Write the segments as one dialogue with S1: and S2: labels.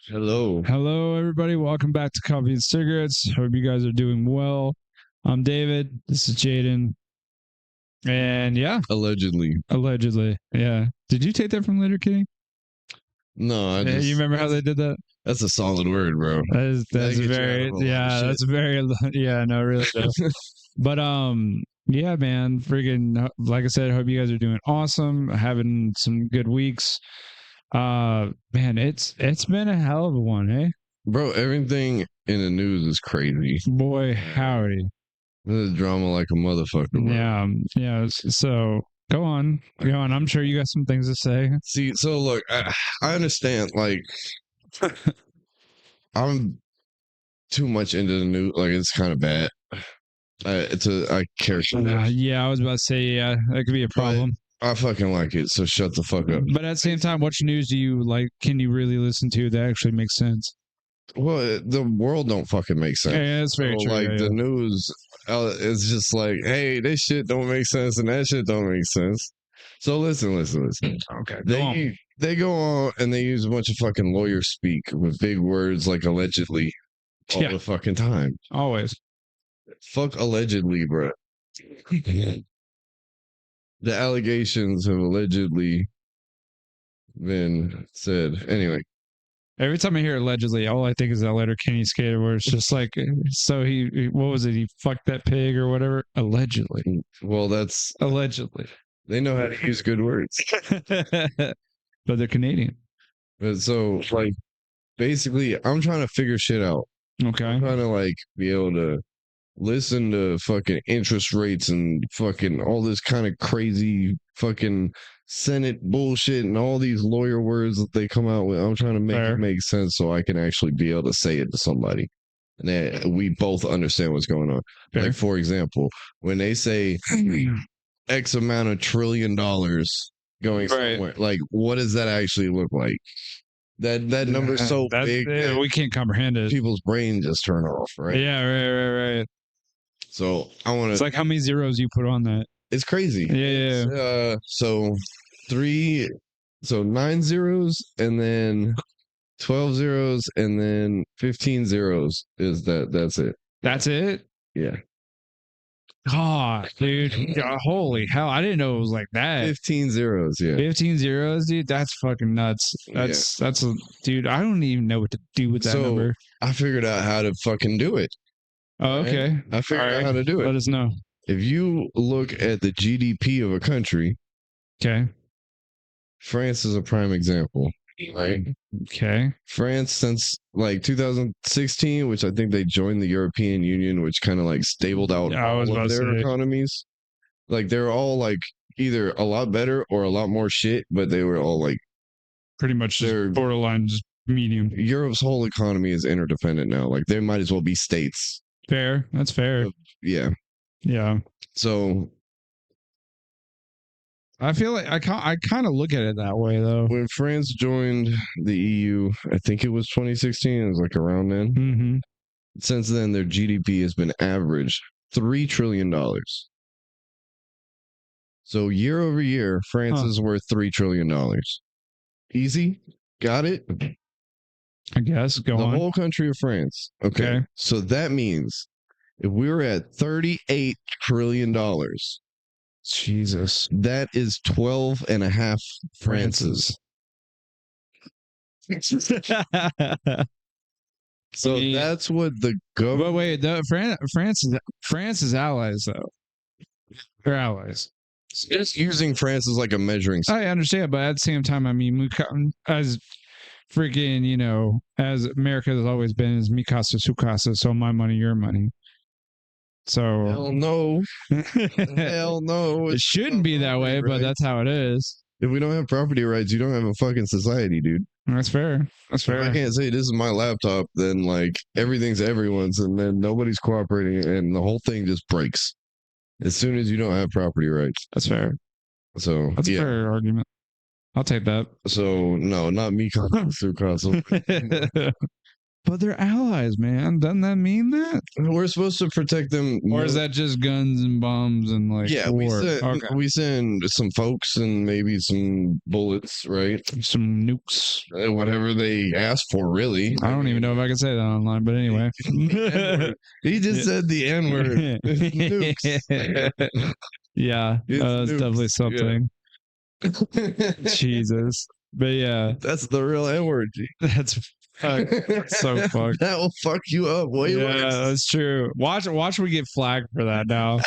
S1: Hello.
S2: Hello, everybody. Welcome back to Coffee and Cigarettes. Hope you guys are doing well. I'm David. This is Jaden. And yeah,
S1: Allegedly.
S2: Yeah. Did you take that from Later King?
S1: No, I
S2: Yeah,
S1: just.
S2: you remember how they did that?
S1: That's a solid word, bro.
S2: That's
S1: That'll get you out
S2: very,
S1: of a lot of
S2: yeah,
S1: shit.
S2: that's very, yeah, no, really does. But, yeah, man, freaking, like I said, hope you guys are doing awesome, having some good weeks. Man, it's been a hell of a one, eh?
S1: Bro, everything in the news is crazy.
S2: Boy, howdy.
S1: This is drama like a motherfucker, bro.
S2: Yeah. So go on. I'm sure you got some things to say.
S1: See, so look, I understand, like, I'm too much into the news. Like, it's kind of bad. I care so much.
S2: Yeah, I was about to say, yeah, that could be a problem.
S1: I fucking like it, so shut the fuck up.
S2: But at the same time, what news do you like? Can you really listen to that actually makes sense?
S1: Well, the world don't fucking make sense.
S2: Yeah, that's very true.
S1: Like,
S2: yeah,
S1: the news is just like, hey, this shit don't make sense and that shit don't make sense. So listen.
S2: Okay,
S1: They go on and they use a bunch of fucking lawyer speak with big words like allegedly all the fucking time.
S2: Always.
S1: Fuck allegedly, bro. The allegations have allegedly been said. Anyway.
S2: Every time I hear allegedly, all I think is that Letter Kenny skater where it's just like, so what was it? He fucked that pig or whatever? Allegedly.
S1: Well, that's
S2: allegedly.
S1: They know how to use good words.
S2: But they're Canadian.
S1: But so, like, basically, I'm trying to figure shit out.
S2: Okay.
S1: I'm trying to, like, be able to listen to fucking interest rates and fucking all this kind of crazy fucking Senate bullshit and all these lawyer words that they come out with. I'm trying to make it make sense so I can actually be able to say it to somebody. And that we both understand what's going on. Fair. Like, for example, when they say X amount of $1 trillion going somewhere, like, what does that actually look like? That number is so big that
S2: we can't comprehend it.
S1: People's brains just turn off, right?
S2: Yeah, right.
S1: So I want to.
S2: It's like how many zeros you put on that.
S1: It's crazy.
S2: Yeah.
S1: So 9 zeros and then 12 zeros and then 15 zeros is that. That's it.
S2: That's it.
S1: Yeah.
S2: God, dude. Holy hell. I didn't know it was like that.
S1: 15 zeros. Yeah.
S2: 15 zeros, dude. That's fucking nuts. Dude, I don't even know what to do with that number.
S1: I figured out how to fucking do it.
S2: Oh, okay.
S1: Right? I figured out how to do it.
S2: Let us know.
S1: If you look at the GDP of a country,
S2: okay,
S1: France is a prime example, right?
S2: Okay.
S1: France, since like 2016, which I think they joined the European Union, which kind of like stabled out all of their economies. Like, they're all like either a lot better or a lot more shit, but they were all like
S2: pretty much just borderline just medium.
S1: Europe's whole economy is interdependent now. Like, they might as well be states.
S2: Fair. That's fair.
S1: Yeah. So
S2: I feel like I kind of look at it that way, though.
S1: When France joined the EU, I think it was 2016. It was like around then.
S2: Mm-hmm.
S1: Since then, their GDP has been averaged $3 trillion. So year over year, France is worth $3 trillion. Easy? Got it?
S2: I guess. Go on.
S1: The whole country of France. Okay. So that means if we were at $38 trillion,
S2: Jesus,
S1: that is 12 and a half Frances. So that's what the government.
S2: But wait, France is allies, though. They're allies.
S1: Just using France as like a measuring stick.
S2: I understand, but at the same time, I mean, as freaking, as America has always been, is mi casa su casa, so my money, your money. So
S1: hell no. Hell no.
S2: It shouldn't be that way, but that's how it is.
S1: If we don't have property rights, you don't have a fucking society, dude.
S2: That's fair.
S1: If I can't say this is my laptop, then like everything's everyone's, and then nobody's cooperating, and the whole thing just breaks as soon as you don't have property rights.
S2: That's fair.
S1: So
S2: that's a fair argument. I'll take that.
S1: So no, not me, Su Castle.
S2: But they're allies, man. Doesn't that mean that?
S1: We're supposed to protect them.
S2: Or is that just guns and bombs and like war?
S1: We send some folks and maybe some bullets, right?
S2: Some nukes.
S1: Whatever they ask for, really.
S2: I don't even know if I can say that online, but anyway.
S1: He just said the N-word. Nukes.
S2: Yeah, it's definitely something.
S1: Yeah.
S2: Jesus. But yeah.
S1: That's the real N-word.
S2: That's so fucked.
S1: That will fuck you up way worse.
S2: Yeah, that's true. Watch we get flagged for that now.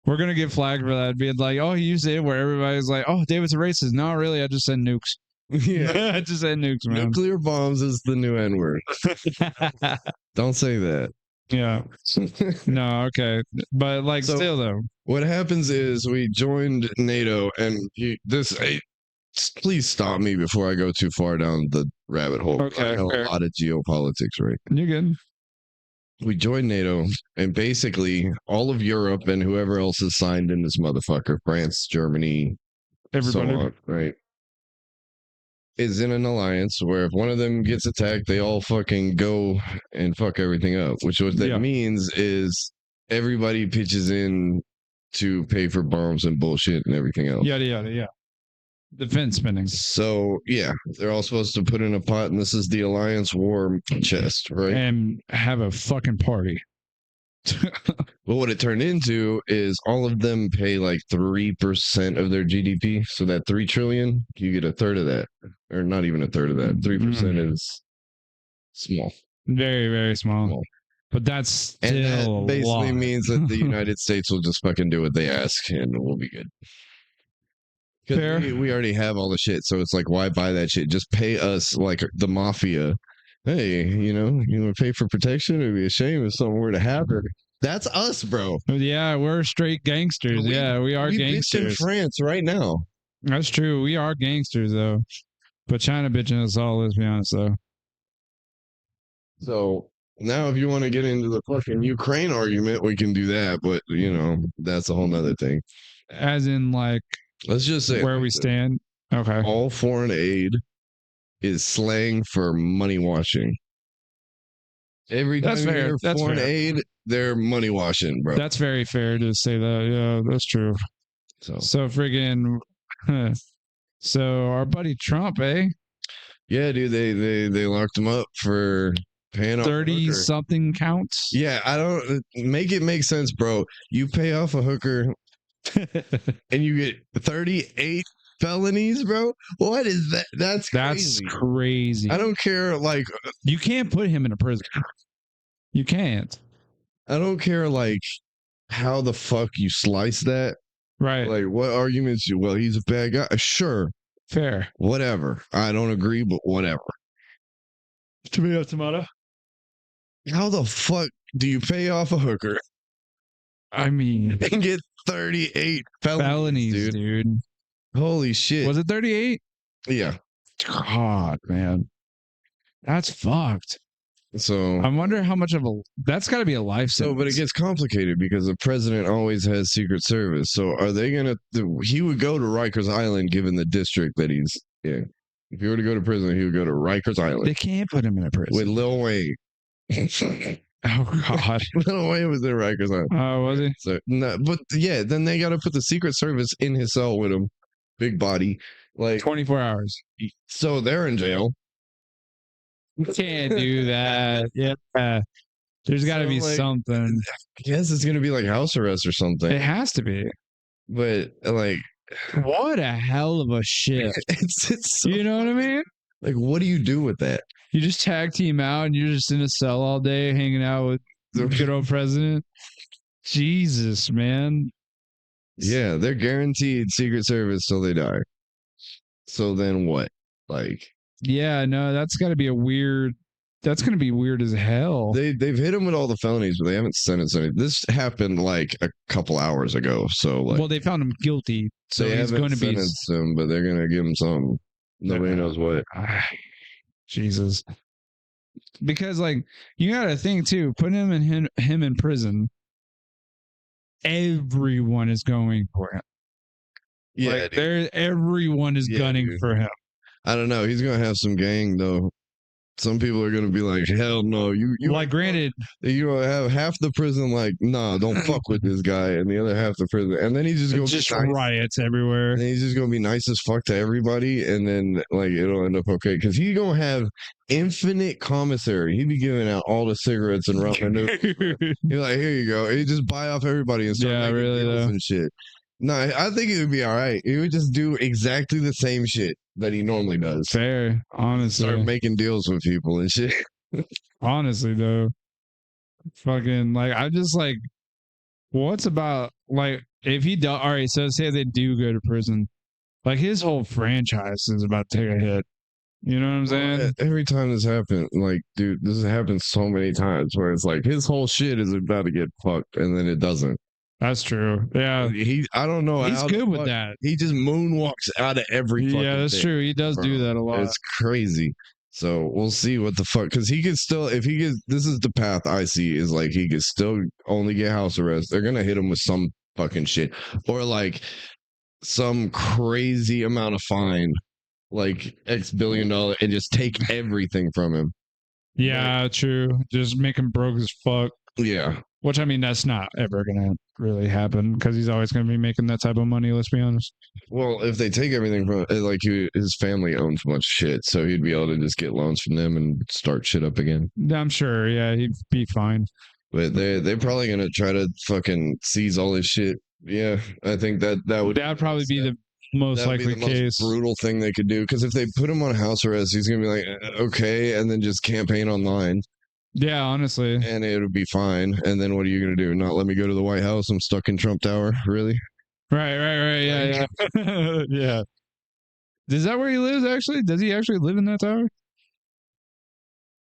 S2: We're gonna get flagged for that, being like, oh, you used it where everybody's like, oh, David's a racist. No, really, I just said nukes.
S1: Yeah.
S2: I just said nukes, man.
S1: Nuclear bombs is the new N-word. Don't say that.
S2: Yeah. No, okay. But like still though.
S1: What happens is we joined NATO and please stop me before I go too far down the rabbit hole.
S2: Okay.
S1: I know a lot of geopolitics, right?
S2: You're good.
S1: We joined NATO, and basically all of Europe and whoever else is signed in this motherfucker, France, Germany,
S2: everybody,
S1: so on, right, is in an alliance where if one of them gets attacked, they all fucking go and fuck everything up. Which what that means is everybody pitches in to pay for bombs and bullshit and everything else.
S2: Yada yada, yeah. Defense spending.
S1: So yeah, they're all supposed to put in a pot, and this is the alliance war chest, right?
S2: And have a fucking party.
S1: Well, what it turned into is all of them pay like 3% of their GDP. So that 3 trillion, you get a third of that, or not even a third of that. 3% is small,
S2: very very small. But that's still
S1: and that basically means that the United States will just fucking do what they ask, and we'll be good. Because we already have all the shit, so it's like, why buy that shit? Just pay us like the mafia. Hey, you want to pay for protection? It'd be a shame if something were to happen. That's us, bro.
S2: Yeah, we're straight gangsters. We are gangsters.
S1: Bitch in France right now.
S2: That's true. We are gangsters, though. But China bitching us all, let's be honest, though.
S1: So now if you want to get into the fucking Ukraine argument, we can do that. But, that's a whole nother thing.
S2: As in, like,
S1: let's just say
S2: where we stand. Okay.
S1: All foreign aid is slang for money washing. Every time you hear foreign aid, they're money washing, bro.
S2: That's very fair to say that. Yeah, that's true. So friggin'. So our buddy Trump, eh?
S1: Yeah, dude. They locked him up for paying off
S2: 30 something counts.
S1: Yeah, I don't make it make sense, bro. You pay off a hooker, and you get 38 felonies, bro. What is that? That's
S2: crazy.
S1: I don't care. Like,
S2: you can't put him in a prison. You can't.
S1: I don't care. Like, how the fuck you slice that?
S2: Right.
S1: Like, what arguments? Well, he's a bad guy. Sure.
S2: Fair.
S1: Whatever. I don't agree, but whatever.
S2: Tomato.
S1: How the fuck do you pay off a hooker?
S2: I mean,
S1: and get 38 felonies,
S2: dude.
S1: Holy shit.
S2: Was it 38?
S1: Yeah.
S2: God, man. That's fucked.
S1: So
S2: I wonder how much of that's got to be a life sentence.
S1: So, but it gets complicated because the president always has Secret Service. So are they going to, he would go to Rikers Island given the district that he's in. If he were to go to prison, he would go to Rikers Island.
S2: They can't put him in a prison.
S1: With Lil Wayne.
S2: Oh, God.
S1: Lil Wayne was in Rikers Island.
S2: Oh, was he?
S1: So, no, but yeah, then they got to put the Secret Service in his cell with him. Big body. Like
S2: 24 hours.
S1: So they're in jail.
S2: You can't do that. Yeah. There's got to be something.
S1: I guess it's going to be like house arrest or something.
S2: It has to be.
S1: But like,
S2: what a hell of a shit.
S1: It's so
S2: you know what I mean?
S1: Like, what do you do with that?
S2: You just tag team out and you're just in a cell all day hanging out with the good old president. Jesus, man.
S1: Yeah, they're guaranteed Secret Service till they die. So then what? Like,
S2: yeah, no, that's got to be that's going to be weird as hell.
S1: They've hit him with all the felonies, but they haven't sentenced anything. This happened like a couple hours ago. So, like,
S2: well, they found him guilty. So he's going to be
S1: sentenced him, but they're going to give him something. Nobody knows what.
S2: Jesus. Because, like, you got to think too, putting him in prison, everyone is going for him. Yeah, like, everyone is gunning for him.
S1: I don't know. He's going to have some gang, though. some people are gonna be like, hell no, you
S2: like, granted,
S1: you know, have half the prison like, nah, don't fuck with this guy, and the other half the prison, and then he's just gonna
S2: just
S1: be nice.
S2: riots everywhere.
S1: And he's just gonna be nice as fuck to everybody, and then like it'll end up okay because he's gonna have infinite commissary. He'd be giving out all the cigarettes and rum, and he's like, here you go. He just buy off everybody and start making
S2: really
S1: deals and shit. No, I think it would be all right. He would just do exactly the same shit that he normally does.
S2: Fair, honestly.
S1: Start making deals with people and shit.
S2: Honestly, though, fucking like I just like, what's about like if he does? All right, so say they do go to prison, like his whole franchise is about to take a hit. You know what I'm saying?
S1: Every time this happens, like, dude, this has happened so many times where it's like his whole shit is about to get fucked, and then it doesn't.
S2: That's true. Yeah,
S1: I don't know.
S2: He's good with that.
S1: He just moonwalks out of every.
S2: Yeah, that's
S1: thing,
S2: true. He does do that a lot.
S1: It's crazy. So we'll see what the fuck, because he could still, if he gets, this is the path I see, is like he could still only get house arrest. They're gonna hit him with some fucking shit, or like some crazy amount of fine, like X billion dollar, and just take everything from him.
S2: Yeah, true. Just make him broke as fuck.
S1: Yeah.
S2: Which, I mean, that's not ever gonna really happen because he's always gonna be making that type of money. Let's be honest.
S1: Well, if they take everything from, like, his family owns a bunch of shit, so he'd be able to just get loans from them and start shit up again.
S2: I'm sure. Yeah, he'd be fine.
S1: But they're probably gonna try to fucking seize all his shit. Yeah, I think that would
S2: probably be the most likely case.
S1: Most brutal thing they could do, because if they put him on house arrest, he's gonna be like, okay, and then just campaign online.
S2: Yeah, honestly.
S1: And it would be fine. And then what are you going to do? Not let me go to the White House? I'm stuck in Trump Tower? Really?
S2: Right. Yeah. Yeah. Is that where he lives, actually? Does he actually live in that tower?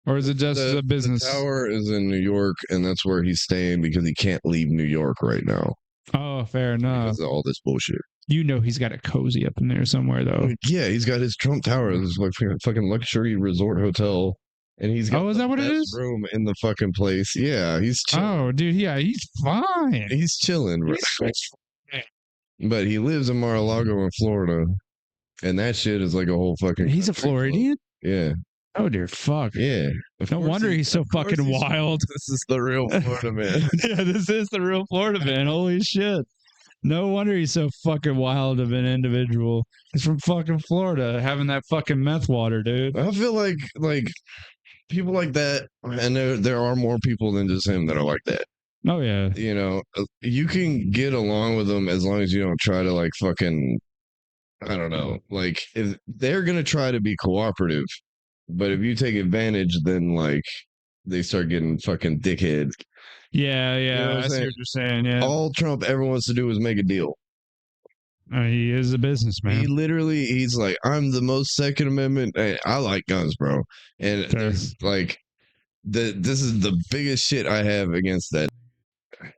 S2: Or is it just a business?
S1: The tower is in New York, and that's where he's staying because he can't leave New York right now.
S2: Oh, fair enough.
S1: Because of all this bullshit.
S2: You know he's got a cozy up in there somewhere, though.
S1: Yeah, he's got his Trump Tower. This is like fucking luxury resort hotel. And he's got
S2: is that what it is?
S1: Room in the fucking place. Yeah, he's chilling.
S2: Oh, dude, yeah, he's fine.
S1: He's chilling, bro. But he lives in Mar-a-Lago in Florida, and that shit is like a whole fucking.
S2: He's a Floridian.
S1: Yeah.
S2: Oh dear, fuck.
S1: Yeah.
S2: No wonder he's so fucking wild.
S1: This is the real Florida man.
S2: Yeah, this is the real Florida man. Holy shit. No wonder he's so fucking wild of an individual. He's from fucking Florida, having that fucking meth water, dude.
S1: I feel like people like that, and there are more people than just him that are like that.
S2: Oh yeah.
S1: You know, you can get along with them as long as you don't try to like fucking, I don't know, like if they're gonna try to be cooperative, but if you take advantage, then like they start getting fucking dickheads.
S2: Yeah,
S1: You know
S2: I see what you're saying. Yeah.
S1: All Trump ever wants to do is make a deal.
S2: He is a businessman.
S1: He's like, I'm the most Second Amendment. Hey, I like guns, bro. And there's like, this is the biggest shit I have against that.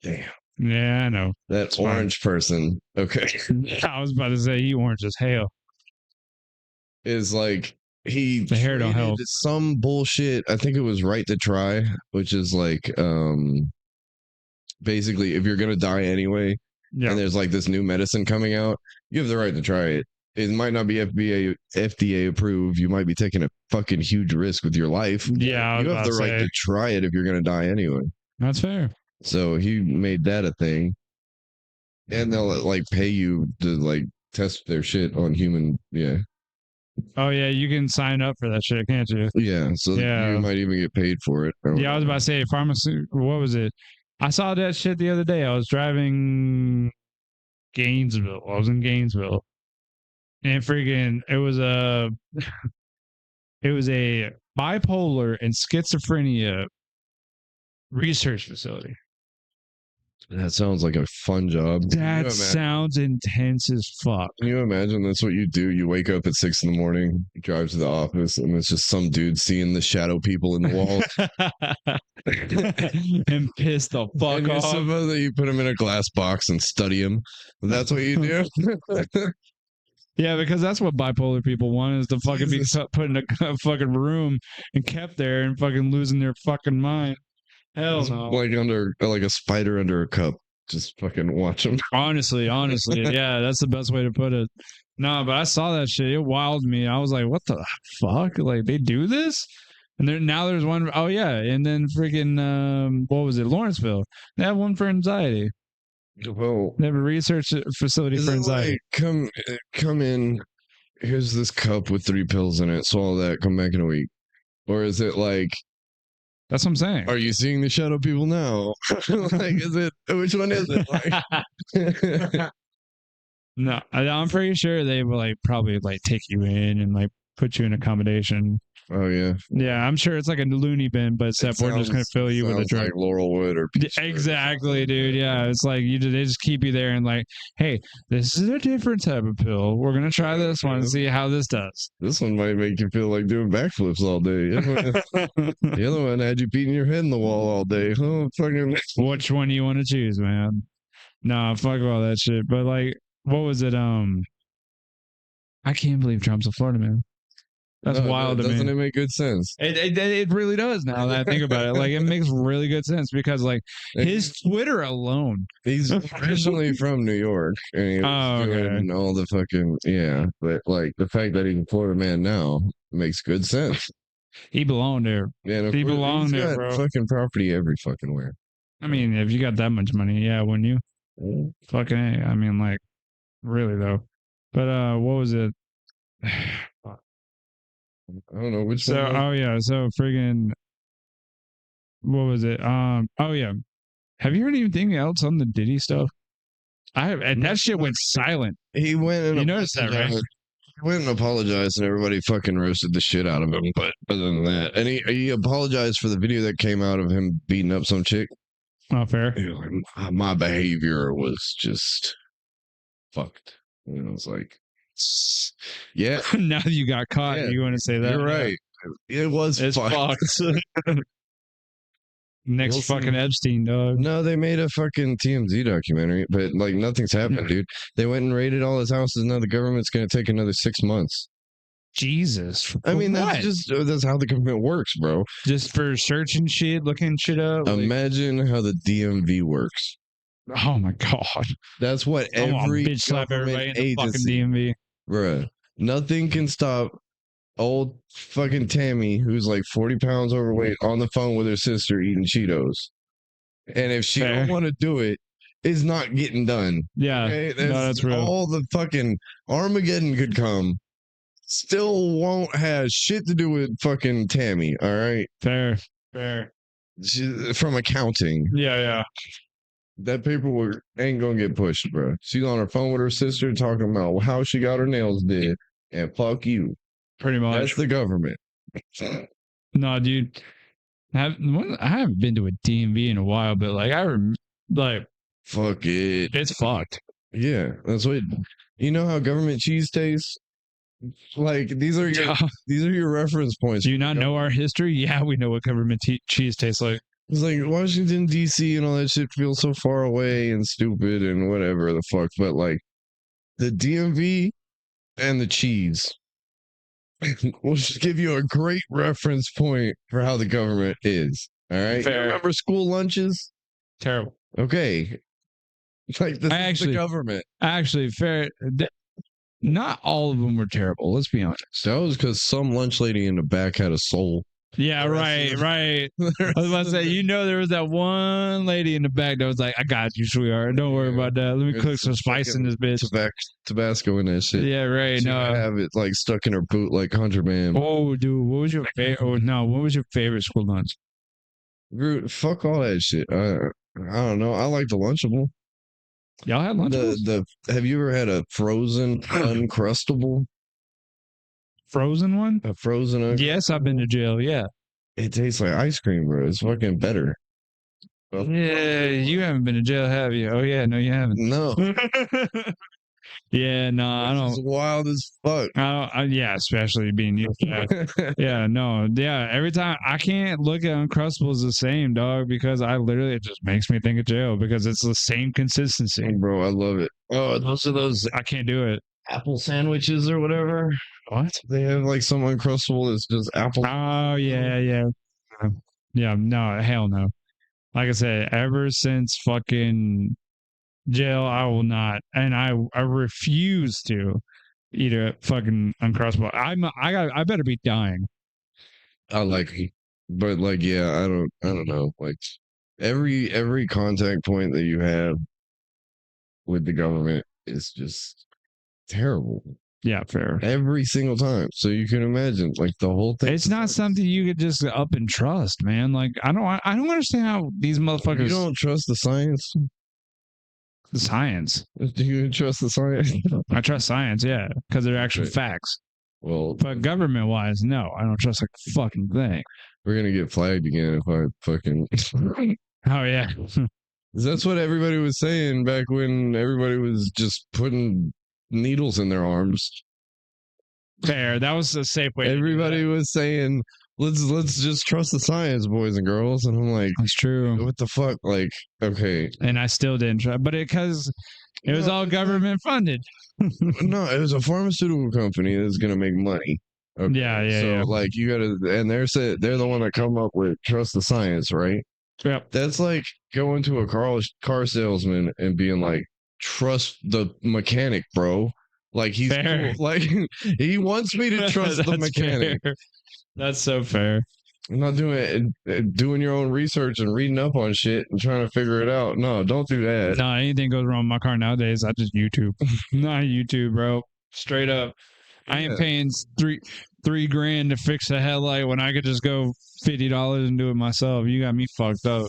S1: Damn.
S2: Yeah, I know.
S1: That
S2: it's
S1: orange person. Okay.
S2: I was about to say, he orange as hell.
S1: Is like, the
S2: hair don't help.
S1: Some bullshit. I think it was Right to Try, which is like, basically, if you're going to die anyway, and there's like this new medicine coming out, you have the right to try it. It might not be FDA approved. You might be taking a fucking huge risk with your life.
S2: Yeah,
S1: you have the right to try it if you're going to die anyway.
S2: That's fair.
S1: So he made that a thing, and they'll like pay you to like test their shit on human. Yeah.
S2: Oh yeah, you can sign up for that shit, can't you?
S1: Yeah. So you might even get paid for it.
S2: Yeah, I was about to say pharmaceutical. What was it? I saw that shit the other day. I was driving Gainesville. I was in Gainesville, and freaking, it was a bipolar and schizophrenia research facility.
S1: That sounds like a fun job.
S2: That sounds intense as fuck.
S1: Can you imagine that's what you do? You wake up at 6 a.m, you drive to the office, and it's just some dude seeing the shadow people in the walls.
S2: And piss the fuck
S1: and
S2: off.
S1: Suppose that you put them in a glass box and study them. That's what you do.
S2: Yeah, because that's what bipolar people want, is to fucking be put in a fucking room and kept there and fucking losing their fucking mind. Hell no.
S1: Like a spider under a cup. Just fucking watch them.
S2: Honestly, yeah, that's the best way to put it. No, but I saw that shit. It wowed me. I was like, what the fuck? Like, they do this? And now there's one. Oh yeah, and then freaking what was it? Lawrenceville. They have one for anxiety.
S1: Well,
S2: They have a research facility
S1: is
S2: for
S1: it
S2: anxiety.
S1: like come in? Here's this cup with 3 pills in it. Swallow that. Come back in a week. Or is it like,
S2: That's what I'm saying.
S1: are you seeing the shadow people now? Like, is it? Which one is it? Like,
S2: No, I'm pretty sure they will like probably like take you in and like put you in accommodation.
S1: oh yeah.
S2: Yeah, I'm sure it's like a loony bin, but except we're just gonna fill you with a drug.
S1: Like Laurelwood or
S2: Exactly, dude. Yeah, it's like they just keep you there and like, hey, this is a different type of pill. We're gonna try this one and see how this does.
S1: This one might make you feel like doing backflips all day. The other one had you beating your head in the wall all day. Oh, fucking.
S2: Which one do you want to choose, man? Nah, fuck all that shit. But like, what was it? I can't believe Trump's in Florida, man. That's wild to me.
S1: Doesn't it make good sense?
S2: It really does now that I think about it. Like it makes really good sense because like his Twitter alone.
S1: He's originally from New York and he was doing all the fucking but like the fact that he's a Florida man now makes good sense.
S2: He belonged there.
S1: Yeah,
S2: he belonged there, bro.
S1: Fucking property every fucking where.
S2: I mean, if you got that much money, yeah, wouldn't you? Fucking A. I mean, like, really though. But what was it?
S1: I don't know which one.
S2: Oh yeah, so friggin' what was it? Oh yeah. Have you heard anything else on the Diddy stuff? And that shit went silent.
S1: He went and
S2: you noticed that, right?
S1: He went and apologized, and everybody fucking roasted the shit out of him. But other than that, and he apologized for the video that came out of him beating up some chick.
S2: Oh, fair.
S1: My behavior was just fucked. It's like, yeah.
S2: Now you got caught. You want to say that?
S1: You're right. It was fucked.
S2: Next fucking Epstein, dog.
S1: No, they made a fucking TMZ documentary, but like nothing's happened, dude. They went and raided all his houses. Now the government's going to take another 6 months.
S2: Jesus.
S1: I mean, that's how the government works, bro.
S2: Just for searching shit, looking shit up.
S1: Imagine how the DMV works.
S2: Oh my god.
S1: That's what every
S2: bitch slap everybody in the fucking
S1: agency,
S2: DMV.
S1: Bruh. Nothing can stop old fucking Tammy, who's like 40 pounds overweight, on the phone with her sister eating Cheetos. And if she don't want to do it, it's not getting done.
S2: Yeah.
S1: Okay?
S2: That's real.
S1: All the fucking Armageddon could come. Still won't have shit to do with fucking Tammy. All right.
S2: Fair.
S1: From accounting.
S2: Yeah.
S1: That paperwork ain't gonna get pushed, bro. She's on her phone with her sister talking about how she got her nails did. And fuck you.
S2: Pretty much.
S1: That's the government.
S2: No, dude. I haven't been to a DMV in a while, but like
S1: fuck it.
S2: It's fucked.
S1: Yeah, that's what. You know how government cheese tastes? Like these are your reference points.
S2: Do you not know our history? Yeah, we know what government cheese tastes like.
S1: It's like Washington D.C. and all that shit feels so far away and stupid and whatever the fuck. But like the DMV and the cheese will just give you a great reference point for how the government is. All right.
S2: Fair.
S1: You remember school lunches?
S2: Terrible.
S1: Okay. Like the government.
S2: Actually, fair. Not all of them were terrible. Let's be honest.
S1: That was because some lunch lady in the back had a soul.
S2: Yeah, right. I was about to say, there was that one lady in the back that was like, I got you, sweetheart. Don't worry about that. Let me cook some spice in this bitch.
S1: Tabasco in that shit.
S2: Yeah, right.
S1: She have it like stuck in her boot like contraband.
S2: Oh, dude, what was your favorite? Oh, no, what was your favorite school lunch?
S1: Fuck all that shit. I don't know. I like the Lunchable.
S2: Y'all had Lunchables?
S1: Have you ever had a frozen Uncrustable?
S2: Frozen one?
S1: A frozen?
S2: Yes, I've been to jail. Yeah.
S1: It tastes like ice cream, bro. It's fucking better.
S2: Yeah, you haven't been to jail, have you? Oh yeah, no, you haven't.
S1: No.
S2: Yeah, no, I don't.
S1: It's wild as fuck.
S2: Yeah, especially being you. Yeah, no, yeah. Every time I can't look at Uncrustables the same, dog, because it just makes me think of jail because it's the same consistency.
S1: Bro, I love it. Oh, those are those.
S2: I can't do it.
S1: Apple sandwiches or whatever.
S2: What?
S1: They have like some Uncrustable that's just apple.
S2: Oh yeah. No, hell no. Like I said, ever since fucking jail, I will not, and I refuse to eat a fucking Uncrustable. I better be dying
S1: I like it. But like, yeah, I don't know. Like every contact point that you have with the government is just terrible.
S2: Yeah, fair.
S1: Every single time. So you can imagine, like the whole thing.
S2: It's not something you could just up and trust, man. Like I don't understand how these motherfuckers.
S1: You don't trust the science?
S2: The science.
S1: Do you trust the science?
S2: I trust science, yeah, because they're actual
S1: Okay.
S2: facts.
S1: Well,
S2: But government wise, no, I don't trust a fucking thing.
S1: we're gonna get flagged again if I fucking.
S2: Oh yeah,
S1: That's what everybody was saying back when everybody was just putting needles in their arms.
S2: fair. That was a safe way.
S1: Everybody was saying, let's just trust the science, boys and girls. And I'm like,
S2: That's true.
S1: what the fuck? Like, okay.
S2: And I still didn't try, but because it was all government funded.
S1: No, it was a pharmaceutical company that's gonna make money. Okay.
S2: Yeah.
S1: So like you gotta, and they're the one that come up with trust the science, right?
S2: Yep.
S1: That's like going to a car salesman and being like, trust the mechanic, bro. Like he's
S2: fair.
S1: Cool. Like he wants me to trust the mechanic.
S2: Fair. That's so fair.
S1: I'm not doing your own research and reading up on shit and trying to figure it out. No, don't do that.
S2: No, anything goes wrong with my car nowadays, I just YouTube. Not YouTube, bro. Straight up. I ain't paying $3,000 to fix a headlight when I could just go $50 and do it myself. You got me fucked up.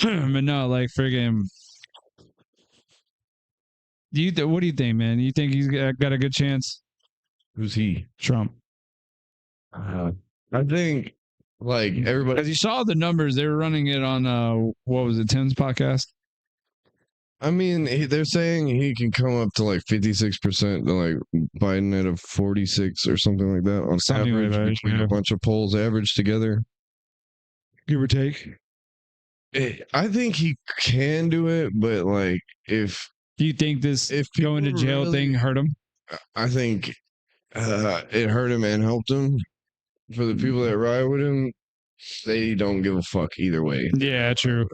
S2: But no, like friggin'. What do you think, man? You think he's got a good chance?
S1: Who's he?
S2: Trump.
S1: I think like everybody.
S2: Because you saw the numbers, they were running it on what was it, Tim's podcast?
S1: I mean, they're saying he can come up to like 56%, like Biden at a 46 or something like that on
S2: Something
S1: average
S2: like that,
S1: between
S2: yeah.
S1: a bunch of polls averaged together.
S2: Give or take.
S1: I think he can do it, but like if
S2: Do you think this going to jail thing hurt him?
S1: I think it hurt him and helped him. For the people that ride with him, they don't give a fuck either way.
S2: Yeah, true.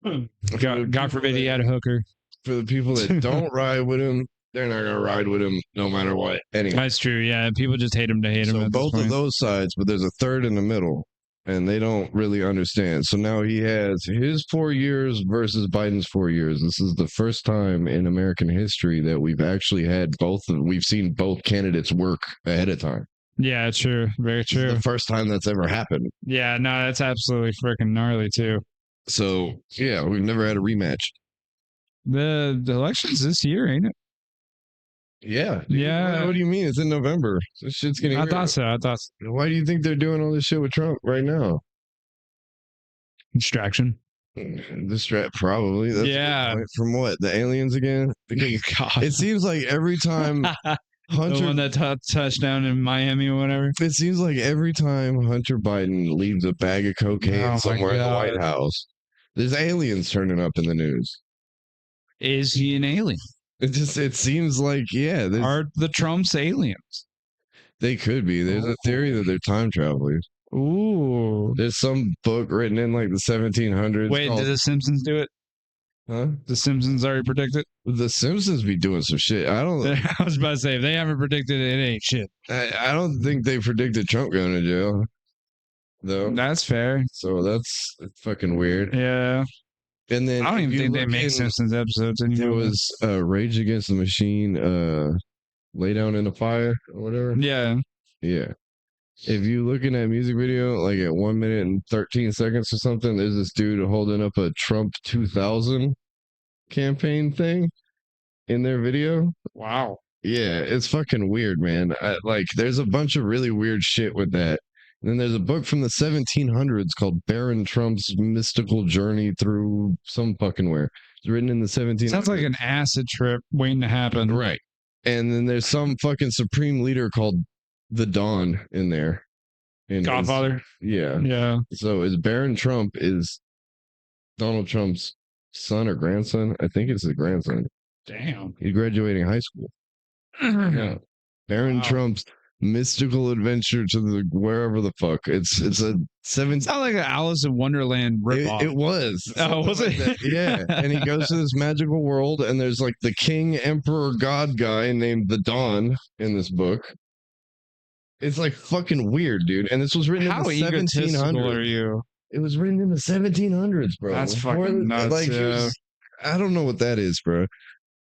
S2: God forbid he had a hooker.
S1: For the people that don't ride with him, they're not gonna ride with him no matter what. Anyway,
S2: that's true. Yeah, people just hate him to hate him.
S1: So both of those sides, but there's a third in the middle, and they don't really understand. So now he has his 4 years versus Biden's 4 years. This is the first time in American history that we've actually had we've seen both candidates work ahead of time.
S2: Yeah, true. Very true.
S1: This is the first time that's ever happened.
S2: Yeah, no, that's absolutely freaking gnarly too.
S1: So yeah, we've never had a rematch.
S2: The election's this year, ain't it?
S1: Yeah.
S2: Yeah.
S1: What do you mean? It's in November. This shit's getting.
S2: I thought so.
S1: Why do you think they're doing all this shit with Trump right now?
S2: Distraction.
S1: Probably. That's
S2: yeah.
S1: From what? The aliens again?
S2: God.
S1: It seems like every time Hunter,
S2: the one that touchdown in Miami or whatever.
S1: It seems like every time Hunter Biden leaves a bag of cocaine somewhere in the White House, there's aliens turning up in the news.
S2: Is he an alien?
S1: It seems like, yeah.
S2: Are the Trumps aliens?
S1: They could be. There's a theory that they're time travelers.
S2: Ooh.
S1: There's some book written in like the 1700s.
S2: Wait, did the Simpsons do it?
S1: Huh?
S2: The Simpsons already predicted?
S1: The Simpsons be doing some shit. I
S2: was about to say, if they haven't predicted it, it ain't shit.
S1: I don't think they predicted Trump going to jail, though.
S2: That's fair.
S1: So that's fucking weird.
S2: Yeah.
S1: And then
S2: I don't even think they make Simpsons episodes anymore.
S1: There was Rage Against the Machine, Lay Down in the Fire or whatever.
S2: Yeah.
S1: Yeah. If you look in that music video, like at 1 minute and 13 seconds or something, there's this dude holding up a Trump 2000 campaign thing in their video.
S2: Wow.
S1: Yeah, it's fucking weird, man. There's a bunch of really weird shit with that. And then there's a book from the 1700s called Baron Trump's Mystical Journey Through some fucking where. It's written in the 1700s.
S2: Sounds like an acid trip waiting to happen.
S1: Right. And then there's some fucking supreme leader called the Don in there.
S2: Godfather.
S1: Yeah.
S2: Yeah.
S1: So Baron Trump is Donald Trump's son or grandson. I think it's his grandson.
S2: Damn.
S1: He's graduating high school. Yeah. Baron Trump's mystical adventure to the wherever the fuck. It's a 7.
S2: It's not like an Alice in Wonderland ripoff.
S1: It was.
S2: Oh, was it?
S1: Like yeah. And he goes to this magical world, and there's like the king, emperor, god guy named the Don in this book. It's like fucking weird, dude. And this was written
S2: How
S1: in the
S2: egotistical are
S1: 1700s.
S2: you?
S1: It was written in the 1700s, bro.
S2: That's fucking nuts.
S1: Like,
S2: Yeah.
S1: I don't know what that is, bro.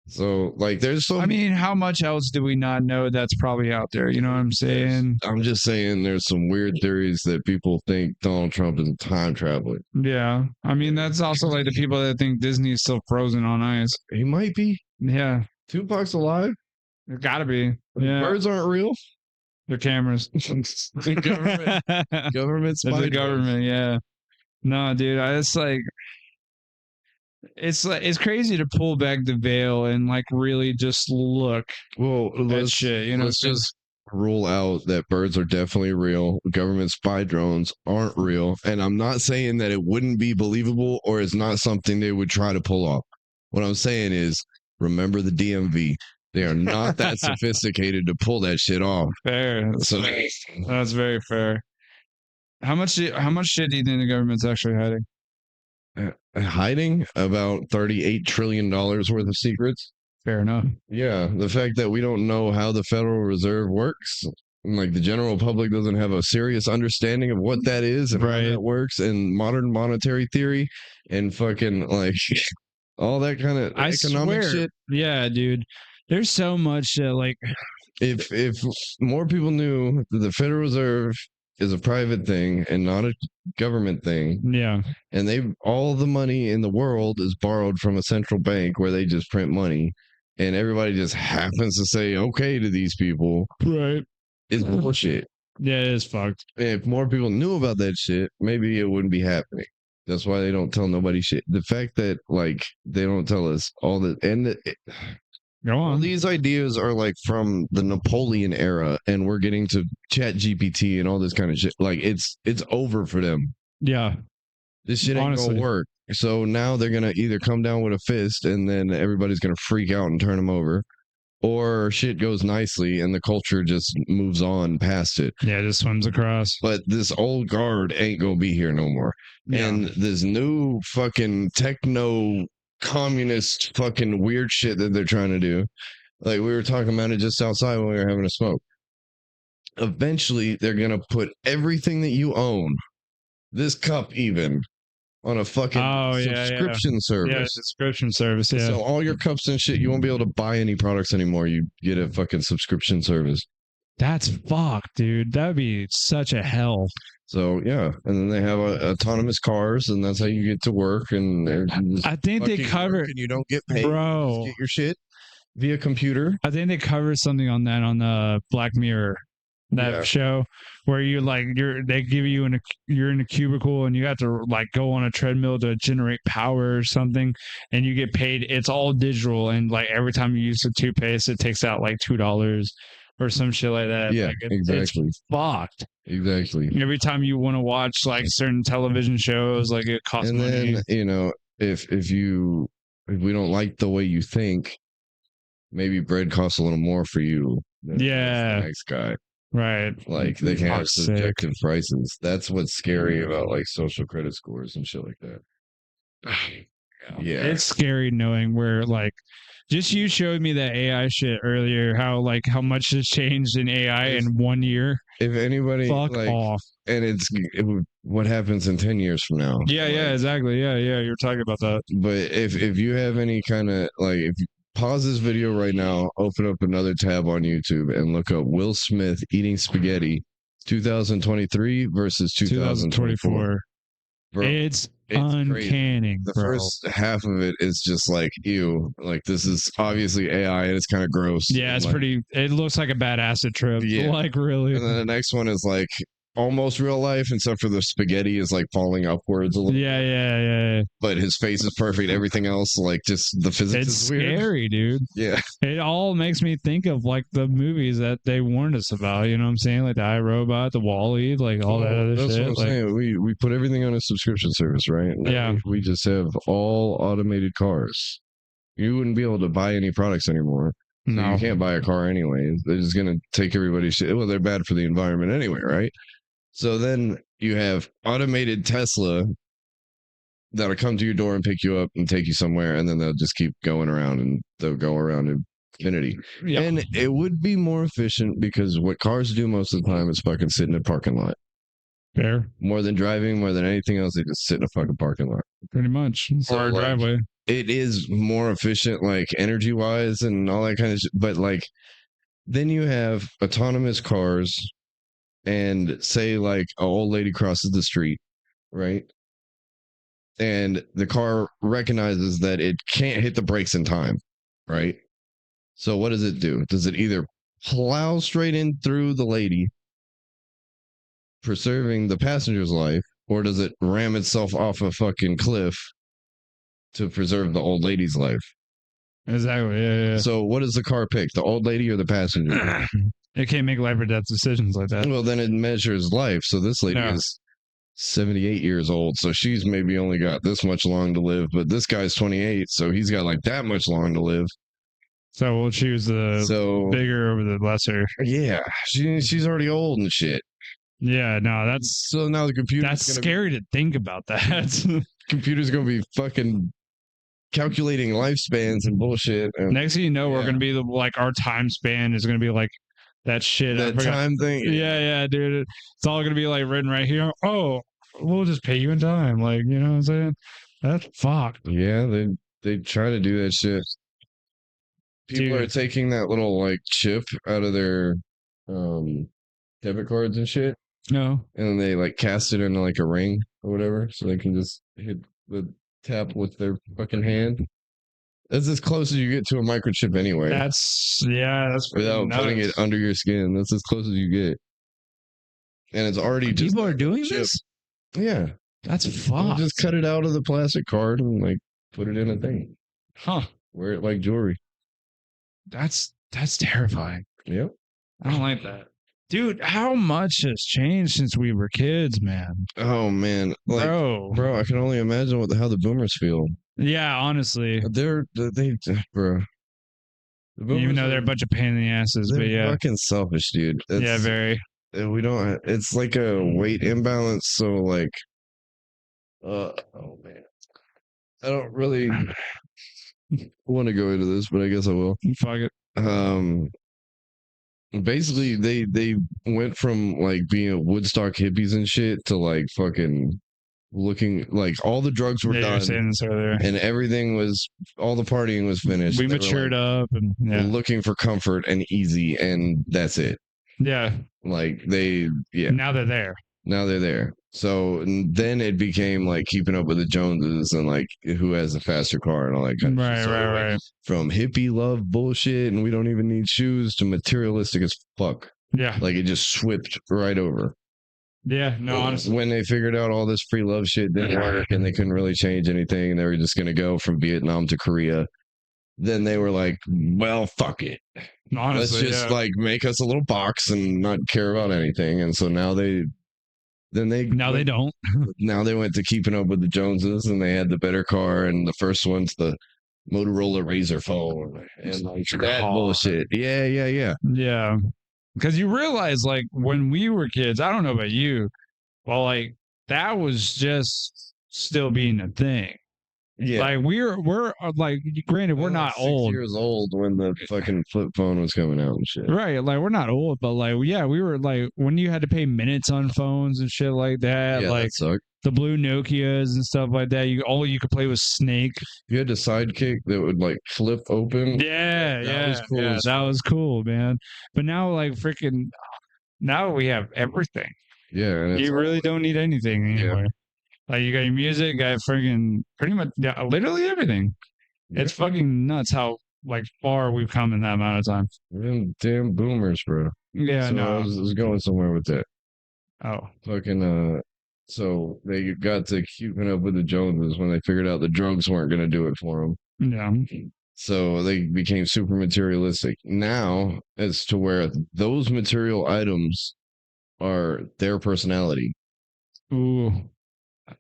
S1: So, like, there's some.
S2: I mean, how much else do we not know that's probably out there? You know what I'm saying?
S1: I'm just saying there's some weird theories that people think Donald Trump is a time traveler.
S2: Yeah. I mean, that's also like the people that think Disney is still frozen on ice.
S1: He might be.
S2: Yeah.
S1: Tupac's alive.
S2: It gotta be. Yeah.
S1: Birds aren't real.
S2: They're cameras.
S1: Government
S2: It's
S1: spy
S2: the
S1: drones.
S2: government. Yeah. No, dude. It's like it's crazy to pull back the veil and like really just look
S1: Well,
S2: at shit. You know,
S1: let's just rule out that birds are definitely real. Government spy drones aren't real, and I'm not saying that it wouldn't be believable or it's not something they would try to pull off. What I'm saying is, remember the DMV. They are not that sophisticated to pull that shit off.
S2: fair.
S1: So,
S2: That's very fair. How much shit do you think the government's actually hiding?
S1: hiding about $38 trillion worth of secrets.
S2: Fair enough.
S1: Yeah, the fact that we don't know how the Federal Reserve works, like the general public doesn't have a serious understanding of what that is and how that works, and modern monetary theory, and fucking like all that kind of economic shit.
S2: Yeah, dude. There's so much like
S1: If more people knew that the Federal Reserve is a private thing and not a government thing,
S2: yeah,
S1: and all the money in the world is borrowed from a central bank where they just print money, and everybody just happens to say okay to these people,
S2: right?
S1: It's bullshit.
S2: Yeah, it is fucked.
S1: If more people knew about that shit, maybe it wouldn't be happening. That's why they don't tell nobody shit. The fact that like they don't tell us all the
S2: Go on.
S1: all these ideas are like from the Napoleon era, and we're getting to Chat GPT and all this kind of shit. Like it's over for them.
S2: Yeah,
S1: This shit ain't
S2: honestly
S1: gonna work. So now they're gonna either come down with a fist, and then everybody's gonna freak out and turn them over, or shit goes nicely and the culture just moves on past it.
S2: Yeah, just swims across.
S1: But this old guard ain't gonna be here no more.
S2: Yeah.
S1: And this new fucking techno communist fucking weird shit that they're trying to do. Like we were talking about it just outside when we were having a smoke. Eventually they're gonna put everything that you own, this cup even, on a fucking subscription service.
S2: Yeah, subscription service. Yeah.
S1: So all your cups and shit, you won't be able to buy any products anymore. You get a fucking subscription service.
S2: That's fucked, dude. That would be such a hell.
S1: So yeah, and then they have autonomous cars, and that's how you get to work. And
S2: I think they cover.
S1: And you don't get paid,
S2: bro.
S1: You just get your shit via computer.
S2: I think they cover something on that on the Black Mirror, that show, where you like they give you you're in a cubicle and you have to like go on a treadmill to generate power or something, and you get paid. It's all digital, and like every time you use the toothpaste, it takes out like $2 or some shit like that.
S1: Yeah,
S2: like
S1: exactly.
S2: It's fucked.
S1: Exactly.
S2: Every time you want to watch like certain television shows, like it costs money.
S1: And then if we don't like the way you think, maybe bread costs a little more for you than the next guy.
S2: Right.
S1: Like they can have subjective prices. That's what's scary about like social credit scores and shit like that. Yeah.
S2: It's scary knowing where like just you showed me that AI shit earlier, how much has changed in AI in 1 year.
S1: If anybody
S2: fuck off.
S1: And what happens in 10 years from now.
S2: Yeah, exactly. Yeah, you're talking about that.
S1: But if you have any kind of like, if you pause this video right now, open up another tab on YouTube and look up Will Smith eating spaghetti 2023 versus 2024. Bro,
S2: it's uncanny.
S1: The first half of it is just like, ew, like this is obviously AI and it's kind of gross.
S2: Yeah, it's pretty, it looks like a bad acid trip. Yeah. Like really.
S1: And then the next one is like almost real life, except for the spaghetti is like falling upwards a little.
S2: Yeah.
S1: But his face is perfect. Everything else, like just the physics is weird.
S2: It's scary, dude.
S1: Yeah.
S2: It all makes me think of like the movies that they warned us about. You know what I'm saying? Like the iRobot, the WALL-E, like all that other shit.
S1: That's what I'm saying. We put everything on a subscription service, right?
S2: Yeah.
S1: We just have all automated cars. You wouldn't be able to buy any products anymore. So no. You can't buy a car anyway. They're just going to take everybody's shit. Well, they're bad for the environment anyway, right? So then you have automated Tesla that'll come to your door and pick you up and take you somewhere, and then they'll just keep going around, and they'll go around and Xfinity.
S2: Yep.
S1: And it would be more efficient because what cars do most of the time is fucking sit in a parking lot.
S2: Fair.
S1: More than driving, more than anything else, they just sit in a fucking parking lot.
S2: Pretty much.
S1: So,
S2: Or a
S1: like,
S2: driveway.
S1: It is more efficient, like energy wise and all that kind of shit. But like, then you have autonomous cars, and say like an old lady crosses the street, right? And the car recognizes that it can't hit the brakes in time, right? So what does it do? Does it either plow straight in through the lady, preserving the passenger's life, or does it ram itself off a fucking cliff to preserve the old lady's life?
S2: Exactly. Yeah.
S1: So what does the car pick? The old lady or the passenger?
S2: It can't make life or death decisions like that.
S1: Well, then it measures life. So this lady is 78 years old. So she's maybe only got this much long to live, but this guy's 28. So he's got like that much long to live.
S2: So we'll choose the bigger over the lesser.
S1: Yeah. She's already old and shit.
S2: Yeah. No, that's
S1: so now the computer.
S2: That's scary to think about that.
S1: Computer's going to be fucking calculating lifespans and bullshit. And,
S2: next thing you know, we're going to be like our time span is going to be like that shit.
S1: That time thing.
S2: Yeah, dude. It's all going to be like written right here. Oh, we'll just pay you in time. Like, you know what I'm saying? That's fucked.
S1: Yeah, they try to do that shit. People are taking that little like chip out of their debit cards and shit.
S2: No.
S1: And then they like cast it into like a ring or whatever, so they can just hit the tap with their fucking hand. That's as close as you get to a microchip anyway.
S2: That's
S1: without putting it under your skin. That's as close as you get. And it's already
S2: just people are doing this?
S1: Yeah.
S2: That's fucked.
S1: Just cut it out of the plastic card and like put it in a thing.
S2: Huh.
S1: Wear it like jewelry.
S2: That's terrifying.
S1: Yep.
S2: I don't like that. Dude, how much has changed since we were kids, man?
S1: Oh man. Like, bro, I can only imagine how the boomers feel.
S2: Yeah, honestly.
S1: Bro.
S2: Even though they're a bunch of pain in the asses, but yeah.
S1: Fucking selfish, dude.
S2: Yeah, very.
S1: We don't, it's like a weight imbalance. So like, oh man. I don't really want to go into this, but I guess I will.
S2: Fuck it.
S1: Basically they went from like being Woodstock hippies and shit to like fucking looking like all the drugs were done and everything was, all the partying was finished.
S2: We matured up and
S1: looking for comfort and easy, and that's it.
S2: Yeah.
S1: Like
S2: now they're there.
S1: So then it became like keeping up with the Joneses and like who has the faster car and all that kind of shit.
S2: Right.
S1: From hippie love bullshit and we don't even need shoes to materialistic as fuck.
S2: Yeah.
S1: Like it just swept right over.
S2: Yeah, no, honestly.
S1: When they figured out all this free love shit didn't work and they couldn't really change anything and they were just going to go from Vietnam to Korea, then they were like, well, fuck it.
S2: Honestly,
S1: let's just like make us a little box and not care about anything. And so now they don't. Now they went to keeping up with the Joneses and they had the better car, and the first one's the Motorola Razr phone and like that bullshit. Yeah.
S2: Because you realize, like, when we were kids, I don't know about you, but like that was just still being a thing. Yeah, like we're like, granted, we're not 6 old.
S1: Years old when the fucking flip phone was coming out and shit.
S2: Right, like we're not old, but like we were like when you had to pay minutes on phones and shit like that.
S1: Yeah,
S2: like
S1: that sucked.
S2: The blue Nokias and stuff like that. All you could play was Snake.
S1: You had a sidekick that would like flip open.
S2: Yeah, that was cool, man. But now, like freaking, now we have everything.
S1: Yeah, and
S2: you really don't need anything anymore. Yeah. Like you got your music, got freaking pretty much literally everything. Yeah. It's fucking nuts how like far we've come in that amount of time.
S1: Them damn boomers, bro.
S2: Yeah,
S1: so
S2: no,
S1: I was going somewhere with that.
S2: Oh,
S1: fucking so they got to keeping up with the Joneses when they figured out the drugs weren't going to do it for them.
S2: Yeah.
S1: So they became super materialistic. Now, as to where those material items are their personality.
S2: Ooh.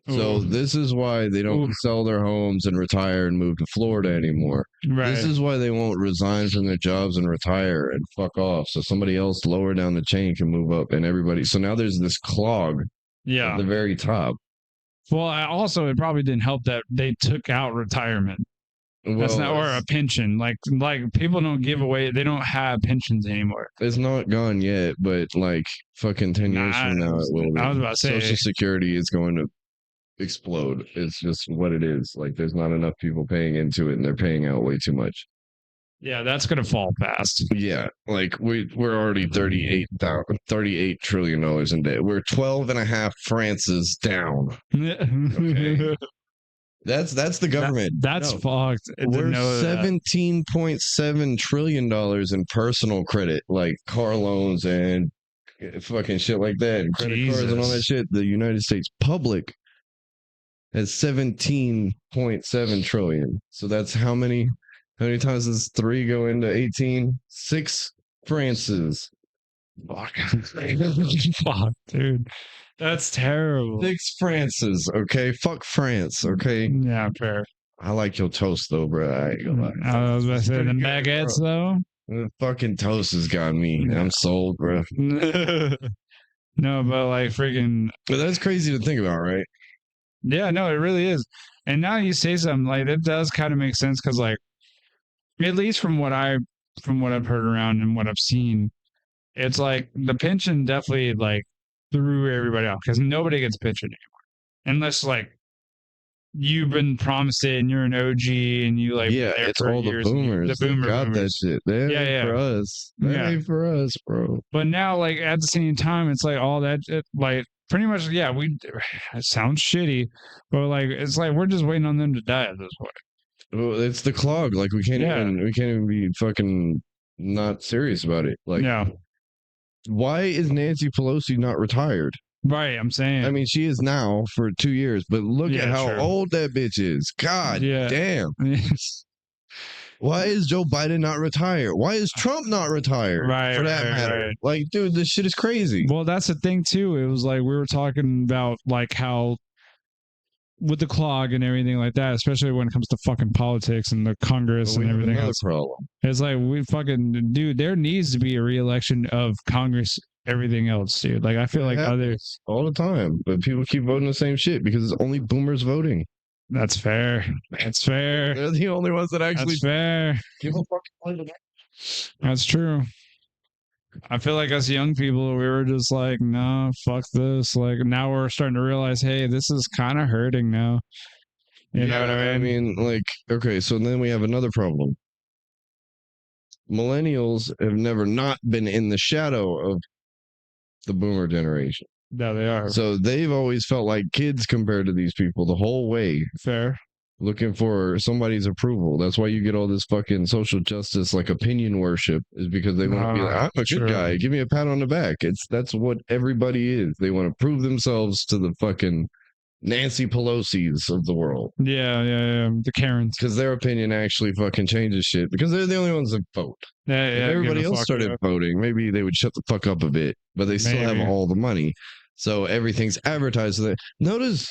S1: So this is why they don't sell their homes and retire and move to Florida anymore.
S2: Right.
S1: This is why they won't resign from their jobs and retire and fuck off. So somebody else lower down the chain can move up and everybody. So now there's this clog at the very top.
S2: Well, also, it probably didn't help that they took out retirement. That's not, or a pension. Like people don't give away. They don't have pensions anymore.
S1: It's not gone yet, but like fucking 10 years from now, it will be.
S2: I was about to say
S1: Social Security is going to explode. It's just what it is. Like there's not enough people paying into it, and they're paying out way too much.
S2: Yeah, that's gonna fall fast.
S1: Yeah, like we're already $38 trillion in debt. We're 12 and a half Frances down. Okay. That's the government.
S2: That's fucked.
S1: We're $17.7 trillion in personal credit, like car loans and fucking shit like that, and credit cards and all that shit. The United States public has 17.7 trillion. So that's how many times does 3 go into 18? 6 Frances.
S2: Fuck. Fuck, dude. That's terrible.
S1: 6 Frances, okay? Fuck France, okay?
S2: Yeah, fair.
S1: I like your toast, though, bro.
S2: I was about to say the baguettes, though.
S1: The fucking toast has got me. Yeah. I'm sold, bro.
S2: No, but like freaking.
S1: But that's crazy to think about, right?
S2: Yeah, no, it really is. And now you say something like it does kind of make sense because, like, at least from what I've heard around and what I've seen, it's like the pension definitely like threw everybody off because nobody gets pension anymore unless like you've been promised it and you're an OG and you like
S1: it's all the boomers. The boomer got boomers. That shit. That ain't for us. That ain't for us, bro.
S2: But now, like at the same time, it's like all that like pretty much it sounds shitty, but like it's like we're just waiting on them to die at this point.
S1: Well, it's the clog. Like we can't even be fucking not serious about it. Like why is Nancy Pelosi not retired?
S2: Right, I'm saying.
S1: I mean, she is now for 2 years, but look at how old that bitch is. God damn. Why is Joe Biden not retired? Why is Trump not retired?
S2: Right,
S1: for that matter. Right. Like, dude, this shit is crazy.
S2: Well, that's the thing too. It was like we were talking about like how with the clog and everything like that, especially when it comes to fucking politics and the Congress and everything else.
S1: Problem.
S2: It's like dude, there needs to be a re-election of Congress, everything else, dude. Like I feel like others
S1: all the time, but people keep voting the same shit because it's only boomers voting.
S2: That's fair. That's fair.
S1: They're the only ones that actually
S2: That's fair.
S1: Give a fucking play.
S2: That's true. I feel like as young people, we were just like, no, fuck this. Like now we're starting to realize, hey, this is kind of hurting now. You know what I mean?
S1: Like, okay, so then we have another problem. Millennials have never not been in the shadow of the boomer generation.
S2: No, they are.
S1: So they've always felt like kids compared to these people the whole way.
S2: Fair.
S1: Looking for somebody's approval. That's why you get all this fucking social justice, like opinion worship, is because they want to be like, I'm a good guy. Give me a pat on the back. That's what everybody is. They want to prove themselves to the fucking Nancy Pelosi's of the world.
S2: Yeah. The Karens.
S1: Because their opinion actually fucking changes shit because they're the only ones that vote.
S2: Yeah,
S1: if everybody else started voting, maybe they would shut the fuck up a bit, but they still have all the money. So everything's advertised to them. Notice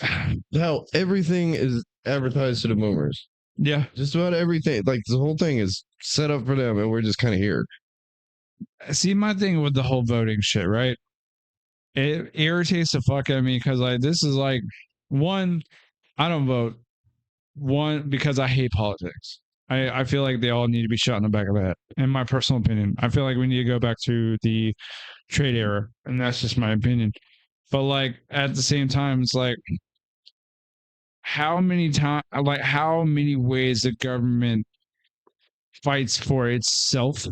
S1: how everything is advertised to the boomers.
S2: Yeah.
S1: Just about everything. Like the whole thing is set up for them and we're just kind of here.
S2: See, my thing with the whole voting shit, right? It irritates the fuck out of me because like this is like one, I don't vote. One, because I hate politics. I feel like they all need to be shot in the back of the head. In my personal opinion, I feel like we need to go back to the trade era, and that's just my opinion. But like at the same time, it's like how many ways the government fights for itself.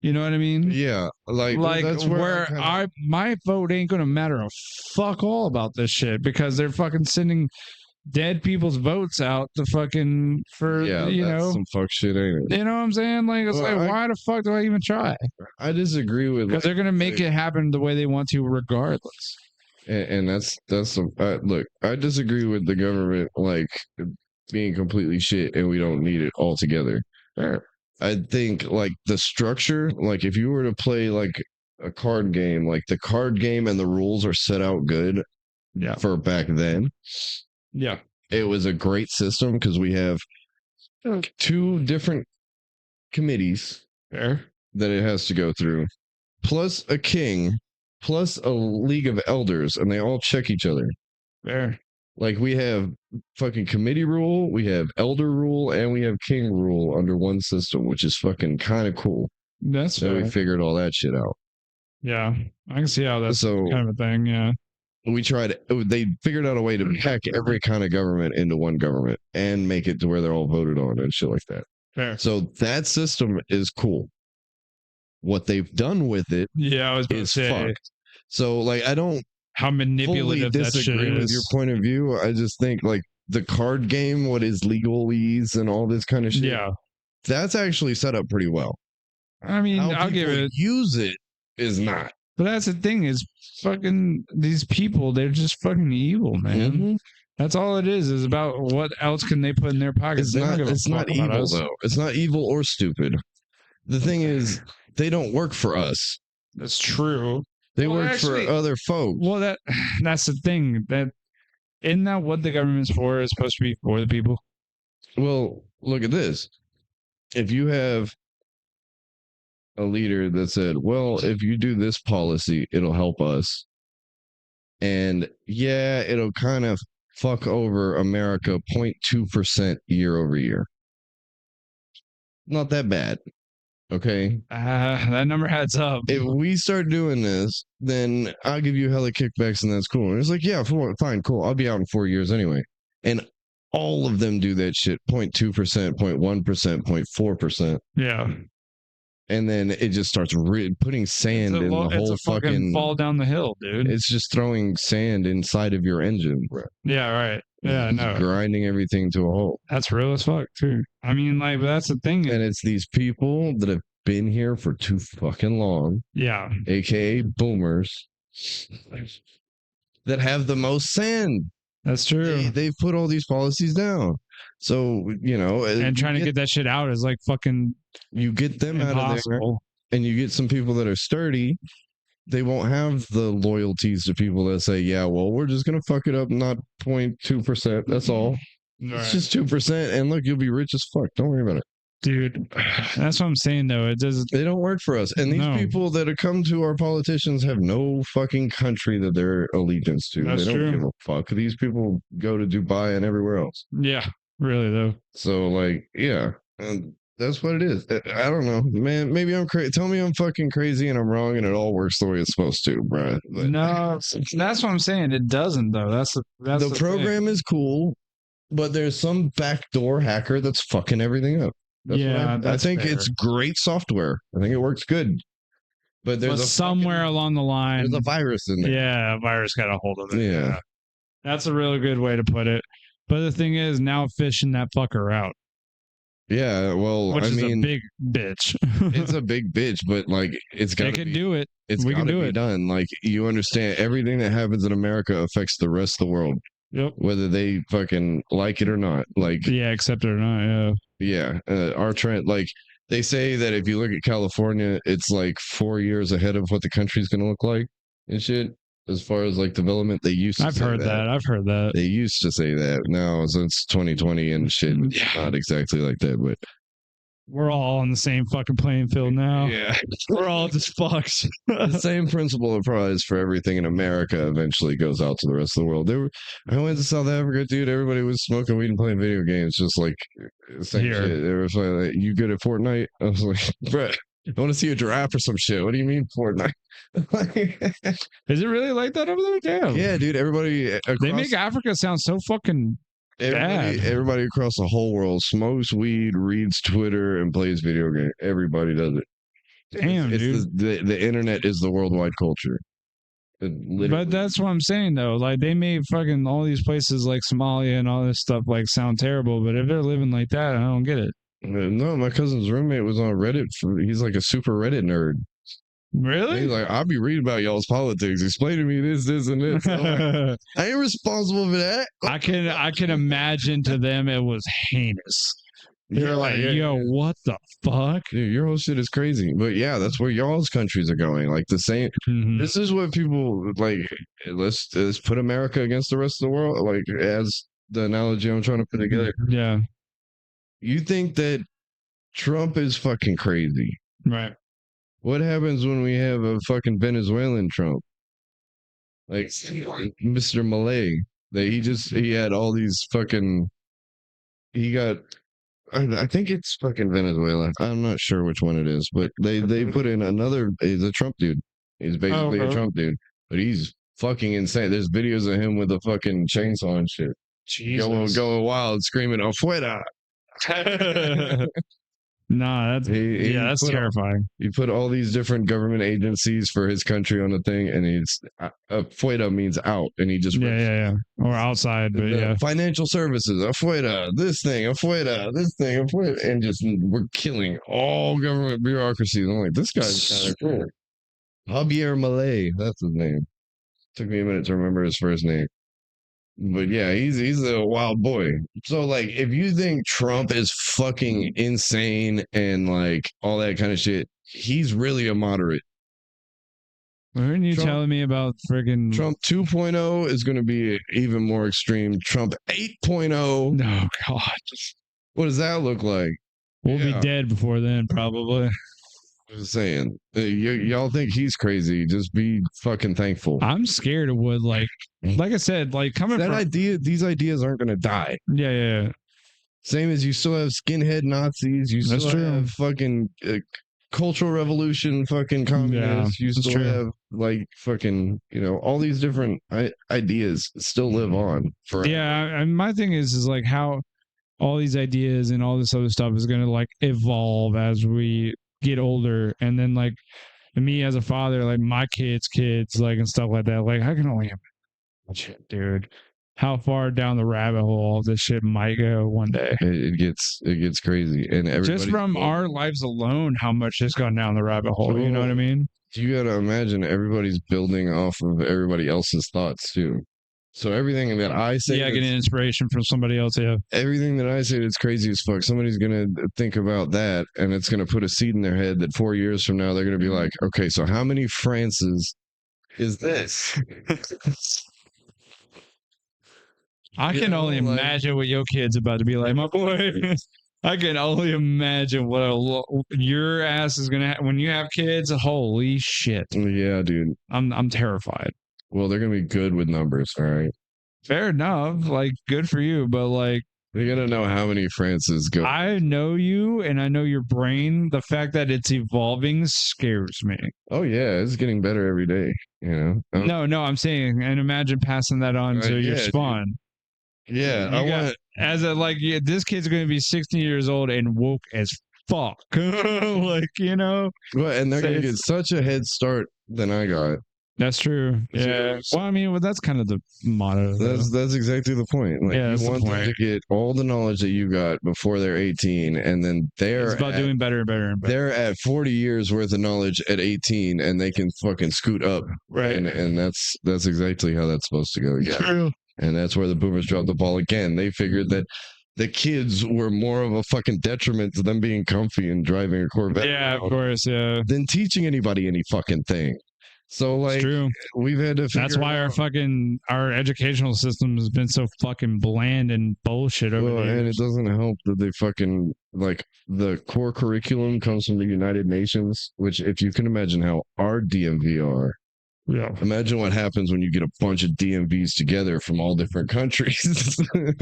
S2: You know what I mean?
S1: Yeah, like
S2: that's where my vote ain't gonna matter a fuck all about this shit because they're fucking sending dead people's votes out to fucking for that's
S1: some fuck shit, ain't it?
S2: You know what I'm saying? Like it's why the fuck do I even try?
S1: I disagree with
S2: because they're gonna make it happen the way they want to, regardless.
S1: And that's look. I disagree with the government like being completely shit, and we don't need it altogether. I think like the structure, like if you were to play like a card game, like the card game and the rules are set out good.
S2: Yeah.
S1: For back then.
S2: Yeah.
S1: It was a great system because we have 2 different committees that it has to go through, plus a king, plus a league of elders, and they all check each other.
S2: Fair.
S1: Like we have fucking committee rule, we have elder rule, and we have king rule under one system, which is fucking kind of cool.
S2: That's
S1: So we
S2: fair.
S1: figured all that shit out.
S2: Yeah, I can see how that's
S1: So
S2: kind of a thing. Yeah,
S1: we tried. They figured out a way to pack every kind of government into one government and make it to where they're all voted on and shit like that.
S2: fair.
S1: So that system is cool. What they've done with it
S2: Yeah, I was about to
S1: is
S2: say
S1: fucked. So like, I don't
S2: how
S1: fully
S2: manipulative that shit
S1: disagree with your
S2: is.
S1: point of view. I just think like the card game, what is legalese and all this kind of shit.
S2: Yeah,
S1: That's actually set up pretty well.
S2: I mean,
S1: How
S2: I'll give
S1: people
S2: it.
S1: use it is not.
S2: But that's the thing is fucking these people. They're just fucking evil, man.
S1: Mhm.
S2: That's all it is about what else can they put in their pockets.
S1: It's
S2: They don't
S1: not.
S2: give a
S1: It's
S2: fuck
S1: not
S2: about
S1: evil
S2: us.
S1: though. It's not evil or stupid. The thing is, they don't work for us.
S2: That's true.
S1: They
S2: Well,
S1: work
S2: actually-
S1: for other folks.
S2: Well, that's the thing. That isn't that what the government's for? Is supposed to be for the people.
S1: Well, look at this. If you have a leader that said, well, if you do this policy, it'll help us. And yeah, it'll kind of fuck over America 0.2% year over year. Not that bad. Okay.
S2: That number adds up.
S1: If we start doing this, then I'll give you hella kickbacks and that's cool. And it's like, yeah, fine, cool. I'll be out in 4 years anyway. And all of them do that shit 0.2%, 0.1%, 0.4%.
S2: Yeah.
S1: And then it just starts putting sand in the whole
S2: it's a fucking fall down the hill, dude.
S1: It's just throwing sand inside of your engine.
S2: Yeah, right. Yeah,
S1: It's
S2: no.
S1: grinding everything to a halt.
S2: That's real as fuck, too. I mean, like, but that's the thing.
S1: And it's these people that have been here for too fucking long,
S2: Yeah.
S1: aka boomers, that have the most sand.
S2: That's true.
S1: They've put all these policies down. So, you know,
S2: And trying to get that shit out is like fucking
S1: you get them out of there
S2: impossible.
S1: and you get some people that are sturdy. They won't have the loyalties to people that say, yeah, well, we're just going to fuck it up, not 0.2%. That's all.
S2: Right.
S1: It's just 2%. And look, you'll be rich as fuck. Don't worry about it.
S2: Dude, that's what I'm saying, though. It does.
S1: They don't work for us. And these
S2: No.
S1: people that have come to our politicians have no fucking country that they're allegiance to.
S2: That's
S1: they don't
S2: true.
S1: give a fuck. These people go to Dubai and everywhere else.
S2: Yeah, really, though.
S1: So, like, yeah. And that's what it is. I don't know, man. Maybe I'm crazy. Tell me I'm fucking crazy and I'm wrong and it all works the way it's supposed to, bro. But
S2: No, that's what I'm saying. It doesn't, though. That's
S1: the program
S2: thing.
S1: is cool, but there's some backdoor hacker that's fucking everything up. That's
S2: Yeah,
S1: I think
S2: fair.
S1: it's great software. I think it works good. But there's
S2: somewhere along the line,
S1: there's a virus in there.
S2: yeah, a virus got a hold of it.
S1: Yeah.
S2: That's a really good way to put it. But the thing is, now fishing that fucker out,
S1: Yeah, well,
S2: which
S1: I
S2: is
S1: mean,
S2: a big bitch.
S1: it's a big bitch, but like it's got
S2: They
S1: to
S2: can
S1: be
S2: do it.
S1: it's
S2: We
S1: got
S2: can
S1: to
S2: do
S1: be
S2: it.
S1: done. Like you understand, everything that happens in America affects the rest of the world,
S2: Yep.
S1: whether they fucking like it or not. Like,
S2: Yeah, accept it or not.
S1: yeah, our trend. Like they say that if you look at California, it's like 4 years ahead of what the country's going to look like and shit. As far as like development, they used to.
S2: I've
S1: say
S2: heard that. I've heard that.
S1: They used to say that. Now since 2020 and shit, it's
S2: Yeah.
S1: not exactly like that, but.
S2: We're all on the same fucking playing field now.
S1: Yeah.
S2: We're all just fucked.
S1: The same principle applies for everything in America eventually goes out to the rest of the world. I went to South Africa, dude. Everybody was smoking weed and playing video games, just like same
S2: Here.
S1: shit. They were like, you good at Fortnite? I was like, bro, I want to see a giraffe or some shit. What do you mean Fortnite?
S2: Is it really like that over there? Damn.
S1: Yeah, dude. Everybody across,
S2: They make Africa sound so fucking bad.
S1: everybody across the whole world smokes weed, reads Twitter, and plays video games. Everybody does it.
S2: Damn, dude.
S1: The internet is the worldwide culture.
S2: But that's what I'm saying, though. Like, they made fucking all these places like Somalia and all this stuff like sound terrible. But if they're living like that, I don't get it.
S1: No, my cousin's roommate was on Reddit. He's like a super Reddit nerd.
S2: Really?
S1: He's like, I'll be reading about y'all's politics. Explain to me this, and this. I'm like, I ain't responsible for that.
S2: I can imagine to them it was heinous. They're like, yo, what the fuck?
S1: Dude, your whole shit is crazy. But yeah, that's where y'all's countries are going. Like the same.
S2: Mhm.
S1: This is what people like. Let's put America against the rest of the world. Like as the analogy I'm trying to put together.
S2: Yeah.
S1: You think that Trump is fucking crazy?
S2: Right.
S1: What happens when we have a fucking Venezuelan Trump? Like Mr. Malay. He had all these fucking. He got. I think it's fucking Venezuela. I'm not sure which one it is, but they put in another. He's a Trump dude. He's basically a Trump dude, but he's fucking insane. There's videos of him with a fucking chainsaw and shit, going wild, screaming "Afuera!"
S2: Nah, that's terrifying.
S1: He put all these different government agencies for his country on the thing, and he's "Afuera" means out, and he just
S2: or outside, but yeah,
S1: financial services "Afuera," this thing "Afuera," this thing "Afuera," and just we're killing all government bureaucracies. I'm like, this guy's kind of cool. Javier Malay, that's his name. Took me a minute to remember his first name. But yeah, he's a wild boy. So like, if you think Trump is fucking insane and like all that kind of shit, he's really a moderate.
S2: Weren't you telling me about friggin'
S1: Trump 2.0 is going to be even more extreme. Trump 8.0.
S2: Oh God,
S1: what does that look like?
S2: We'll be dead before then, probably.
S1: Just saying, y'all think he's crazy. Just be fucking thankful.
S2: I'm scared of what, like I said, like coming
S1: that idea. These ideas aren't going to die.
S2: Yeah.
S1: Same as you still have skinhead Nazis. You still have fucking cultural revolution, fucking communists. You still have like fucking, all these different ideas still live on forever.
S2: Yeah, and my thing is like how all these ideas and all this other stuff is going to like evolve as we get older, and then like me as a father, like my kids like and stuff like that, like I can only imagine, dude, how far down the rabbit hole all this shit might go one day.
S1: It gets crazy, and
S2: just from our lives alone, how much has gone down the rabbit hole. You know what I mean?
S1: You got to imagine everybody's building off of everybody else's thoughts too. So everything that I say,
S2: getting inspiration from somebody else. Yeah,
S1: everything that I say that's crazy as fuck. Somebody's gonna think about that, and it's gonna put a seed in their head that 4 years from now they're gonna be like, okay, so how many Frances is this?
S2: I can only imagine what your kid's about to be like, my boy. I can only imagine what your ass is gonna have when you have kids. Holy shit!
S1: Yeah, dude.
S2: I'm terrified.
S1: Well, they're gonna be good with numbers, all right.
S2: Fair enough. Like, good for you, but like,
S1: they're gonna know how many Frances go.
S2: I know you, and I know your brain. The fact that it's evolving scares me.
S1: Oh yeah, it's getting better every day.
S2: No, I'm saying, and imagine passing that on to your spawn.
S1: Dude. Yeah,
S2: this kid's going to be 16 years old and woke as fuck. Like,
S1: Well, and they're going to get such a head start than I got.
S2: That's true. Yeah. Well, I mean, that's kind of the motto.
S1: That's exactly the point. Like, you want them to get all the knowledge that you got before they're 18, and then it's
S2: about doing better and better and better.
S1: They're at 40 years worth of knowledge at 18, and they can fucking scoot up.
S2: Right.
S1: And that's exactly how that's supposed to go. Yeah.
S2: True.
S1: And that's where the boomers dropped the ball again. They figured that the kids were more of a fucking detriment to them being comfy and driving a Corvette.
S2: Yeah, of course, yeah.
S1: Than teaching anybody any fucking thing. So like,
S2: true.
S1: We've had to.
S2: That's why our educational system has been so fucking bland and bullshit over the years.
S1: And it doesn't help that they fucking like the core curriculum comes from the United Nations, which if you can imagine how our DMV are.
S2: Yeah.
S1: Imagine what happens when you get a bunch of DMVs together from all different countries.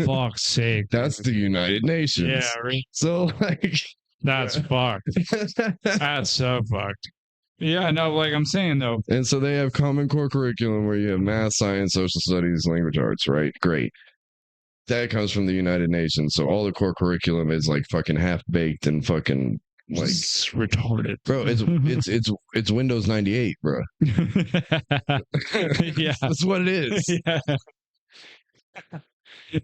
S2: Fuck's sake.
S1: That's the United Nations.
S2: Yeah, right.
S1: So like,
S2: that's fucked. That's so fucked. Yeah, no, like I'm saying though.
S1: And so they have common core curriculum where you have math, science, social studies, language arts, right? Great. That comes from the United Nations. So all the core curriculum is like fucking half baked and fucking like
S2: it's retarded,
S1: bro. It's Windows 98, bro.
S2: Yeah,
S1: that's what it is.
S2: Yeah.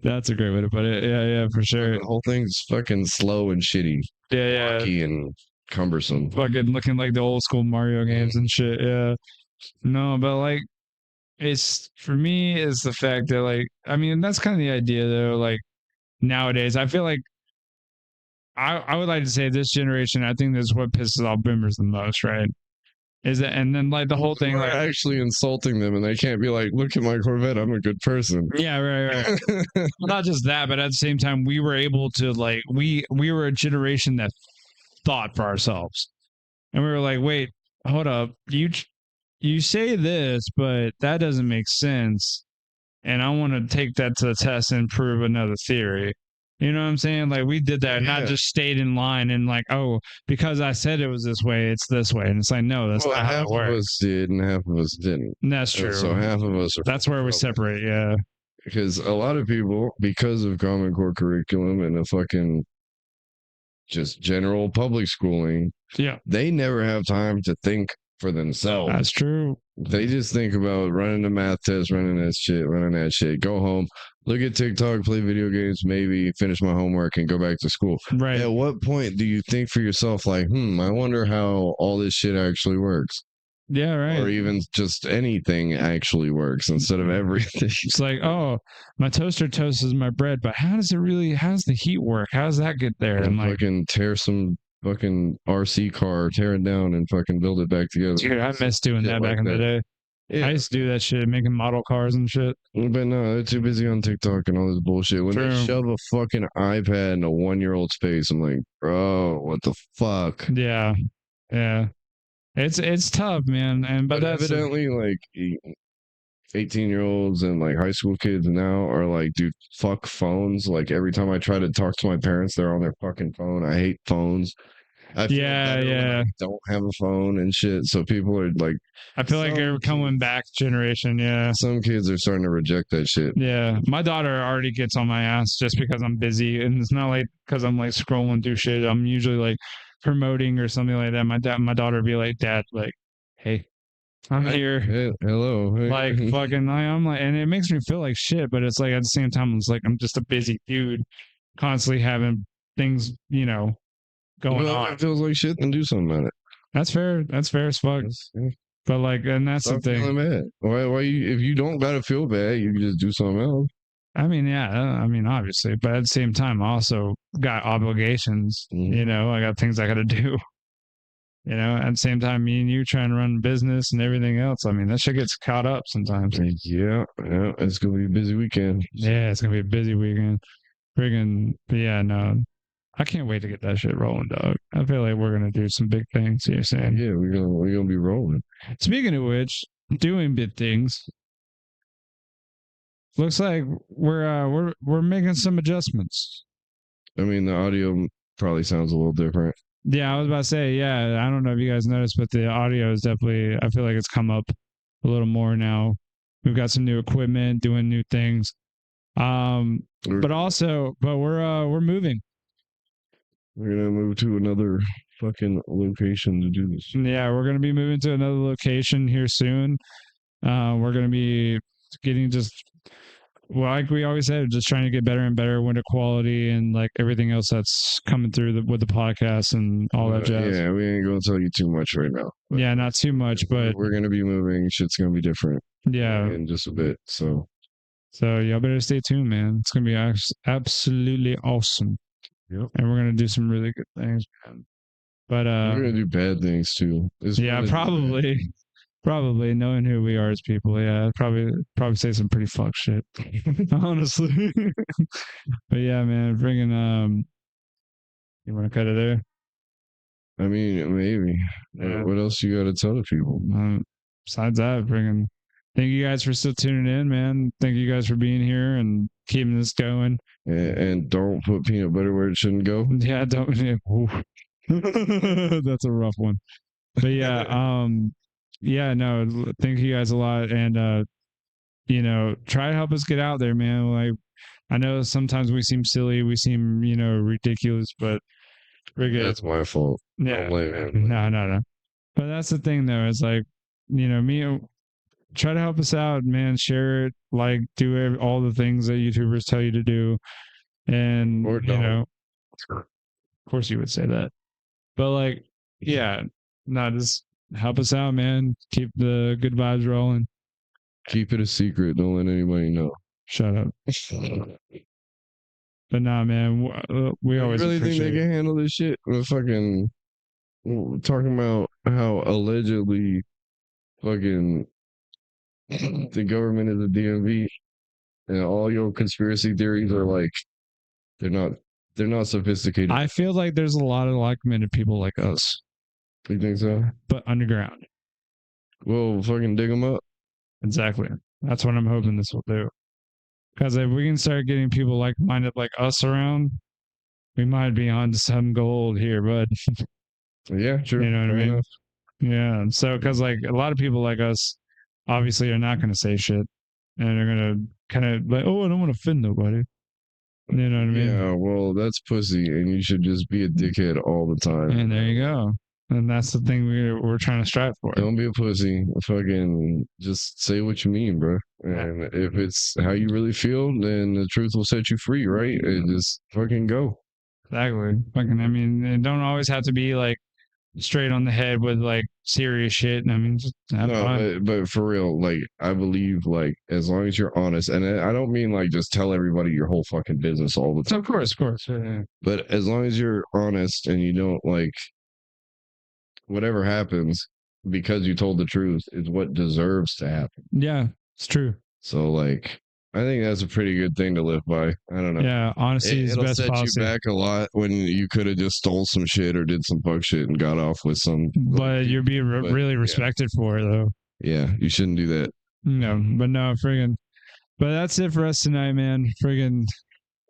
S2: That's a great way to put it. Yeah, for sure.
S1: The whole thing's fucking slow and shitty.
S2: Yeah.
S1: And cumbersome.
S2: Fucking looking like the old school Mario games and shit. Yeah. No, but like, it's for me is the fact that like, I mean, that's kind of the idea though. Like nowadays, I feel like I would like to say this generation, I think this is what pisses off boomers the most, right? Is that, and then like the whole thing, like
S1: actually insulting them, and they can't be like, "Look at my Corvette, I'm a good person."
S2: Yeah, right. Well, not just that, but at the same time, we were able to like we were a generation that thought for ourselves, and we were like, "Wait, hold up, you say this, but that doesn't make sense." and I want to take that to the test and prove another theory. You know what I'm saying? Like we did that, not just stayed in line and like, oh, because I said it was this way, it's this way. And it's like, no, that's not how
S1: half
S2: it works.
S1: of us did and half of us didn't.
S2: And that's true.
S1: So half of us are.
S2: That's where we separate. Yeah.
S1: Because a lot of people, because of Common Core curriculum and the fucking just general public schooling, they never have time to think for themselves.
S2: That's true.
S1: They just think about running the math test, running that shit, go home, look at TikTok, play video games, maybe finish my homework and go back to school.
S2: Right.
S1: At what point do you think for yourself, like, I wonder how all this shit actually works?
S2: Yeah, right.
S1: Or even just anything actually works instead of everything.
S2: It's like, oh, my toaster toasts my bread, but how does the heat work? How does that get there?
S1: And like, fucking tear some fucking RC car, tear it down and fucking build it back together.
S2: Dude, I miss doing that back in the day. Yeah. I used to do that shit, making model cars and shit.
S1: But no, they're too busy on TikTok and all this bullshit. When they shove a fucking iPad in a 1-year-old's face, I'm like, bro, what the fuck?
S2: Yeah. Yeah. It's tough, man. But that's
S1: evidently like 18-year-olds and like high school kids now are like, dude, fuck phones. Like every time I try to talk to my parents, they're on their fucking phone. I hate phones. I feel I don't have a phone and shit. So people are like,
S2: I feel like you're coming back generation. Yeah.
S1: Some kids are starting to reject that shit.
S2: Yeah. My daughter already gets on my ass just because I'm busy. And it's not like because I'm like scrolling through shit. I'm usually like promoting or something like that. My daughter would be like, Dad, like, hey, I'm here.
S1: Hey, hello. Hey.
S2: Like fucking I'm like, and it makes me feel like shit, but it's like at the same time, it's like I'm just a busy dude constantly having things, going on.
S1: It feels like shit, then do something about it.
S2: That's fair. That's fair as fuck. But like, and that's
S1: Stop
S2: the thing.
S1: Feeling bad. Why if you don't gotta feel bad, you can just do something else.
S2: I mean, yeah, obviously, but at the same time, I also got obligations. I got things I got to do. At the same time, me and you trying to run business and everything else. I mean, that shit gets caught up sometimes.
S1: Yeah, it's gonna be a busy weekend.
S2: Yeah, it's gonna be a busy weekend. Friggin', but yeah, no, I can't wait to get that shit rolling, dog. I feel like we're gonna do some big things. You're saying?
S1: Yeah, we're gonna be rolling.
S2: Speaking of which, doing big things. Looks like we're making some adjustments.
S1: I mean, the audio probably sounds a little different.
S2: Yeah, I was about to say, yeah, I don't know if you guys noticed, but the audio is definitely, I feel like it's come up a little more now. We've got some new equipment, doing new things. But we're moving.
S1: We're gonna move to another fucking location to do this.
S2: Yeah, we're gonna be moving to another location here soon. We're gonna be getting like we always said, just trying to get better and better window quality and like everything else that's coming through with the podcast and all that jazz.
S1: Yeah, we ain't gonna tell you too much right now.
S2: Yeah, not too much, but
S1: we're gonna be moving. Shit's gonna be different.
S2: Yeah,
S1: in just a bit. So
S2: y'all better stay tuned, man. It's gonna be absolutely awesome.
S1: Yep.
S2: And we're gonna do some really good things, man. But
S1: we're gonna do bad things too.
S2: Yeah, probably. Probably knowing who we are as people, yeah, probably say some pretty fuck shit, honestly. But yeah, man, you want to cut it there?
S1: I mean, maybe. Yeah. What else you got to tell the people?
S2: Besides that, thank you guys for still tuning in, man. Thank you guys for being here and keeping this going.
S1: And don't put peanut butter where it shouldn't go.
S2: Yeah, don't. Yeah. That's a rough one. But yeah, yeah, no, thank you guys a lot. And, try to help us get out there, man. Like, I know sometimes we seem silly, we seem, ridiculous, but
S1: that's my fault.
S2: Yeah. No. But that's the thing, though. It's like, try to help us out, man. Share it, like, do all the things that YouTubers tell you to do. And,
S1: or don't.
S2: Of course you would say that. But, like, yeah, just help us out, man. Keep the good vibes rolling.
S1: Keep it a secret. Don't let anybody know.
S2: Shut up. But nah, man. We always
S1: really think they can handle this shit. We're fucking talking about how allegedly fucking the government is a DMV, and all your conspiracy theories are like they're not sophisticated.
S2: I feel like there's a lot of like-minded people like us.
S1: You think so?
S2: But underground.
S1: Well, fucking dig them up.
S2: Exactly. That's what I'm hoping this will do. Because if we can start getting people like-minded like us around, we might be on to some gold here, bud.
S1: Yeah, true.
S2: You know what I
S1: Fair
S2: mean?
S1: enough.
S2: Yeah. So, because like a lot of people like us, obviously, are not going to say shit, and they're going to kind of like, oh, I don't want to offend nobody. You know what I mean?
S1: Yeah, well, that's pussy, and you should just be a dickhead all the time.
S2: And there you go. And that's the thing we're trying to strive for.
S1: Don't be a pussy. Fucking just say what you mean, bro. And if it's how you really feel, then the truth will set you free, right? And just fucking go.
S2: Exactly. Fucking, I mean, it don't always have to be like straight on the head with like serious shit. I mean, just have
S1: No,
S2: fun.
S1: but for real, like I believe, like as long as you're honest, and I don't mean like just tell everybody your whole fucking business all the time.
S2: Of course. Yeah.
S1: But as long as you're honest and you don't like whatever happens because you told the truth is what deserves to happen.
S2: Yeah, it's true.
S1: So like I think that's a pretty good thing to live by. I don't know.
S2: Yeah, honesty is the
S1: It'll
S2: best
S1: set
S2: policy.
S1: you back a lot when you could have just stole some shit or did some fuck shit and got off with some.
S2: But you're being really respected for it, though.
S1: Yeah, you shouldn't do that.
S2: No, but no, friggin'. But that's it for us tonight, man. Friggin'.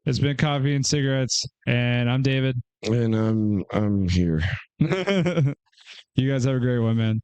S2: It's been Coffee and Cigarettes, and I'm David.
S1: And I'm here.
S2: You guys have a great one, man.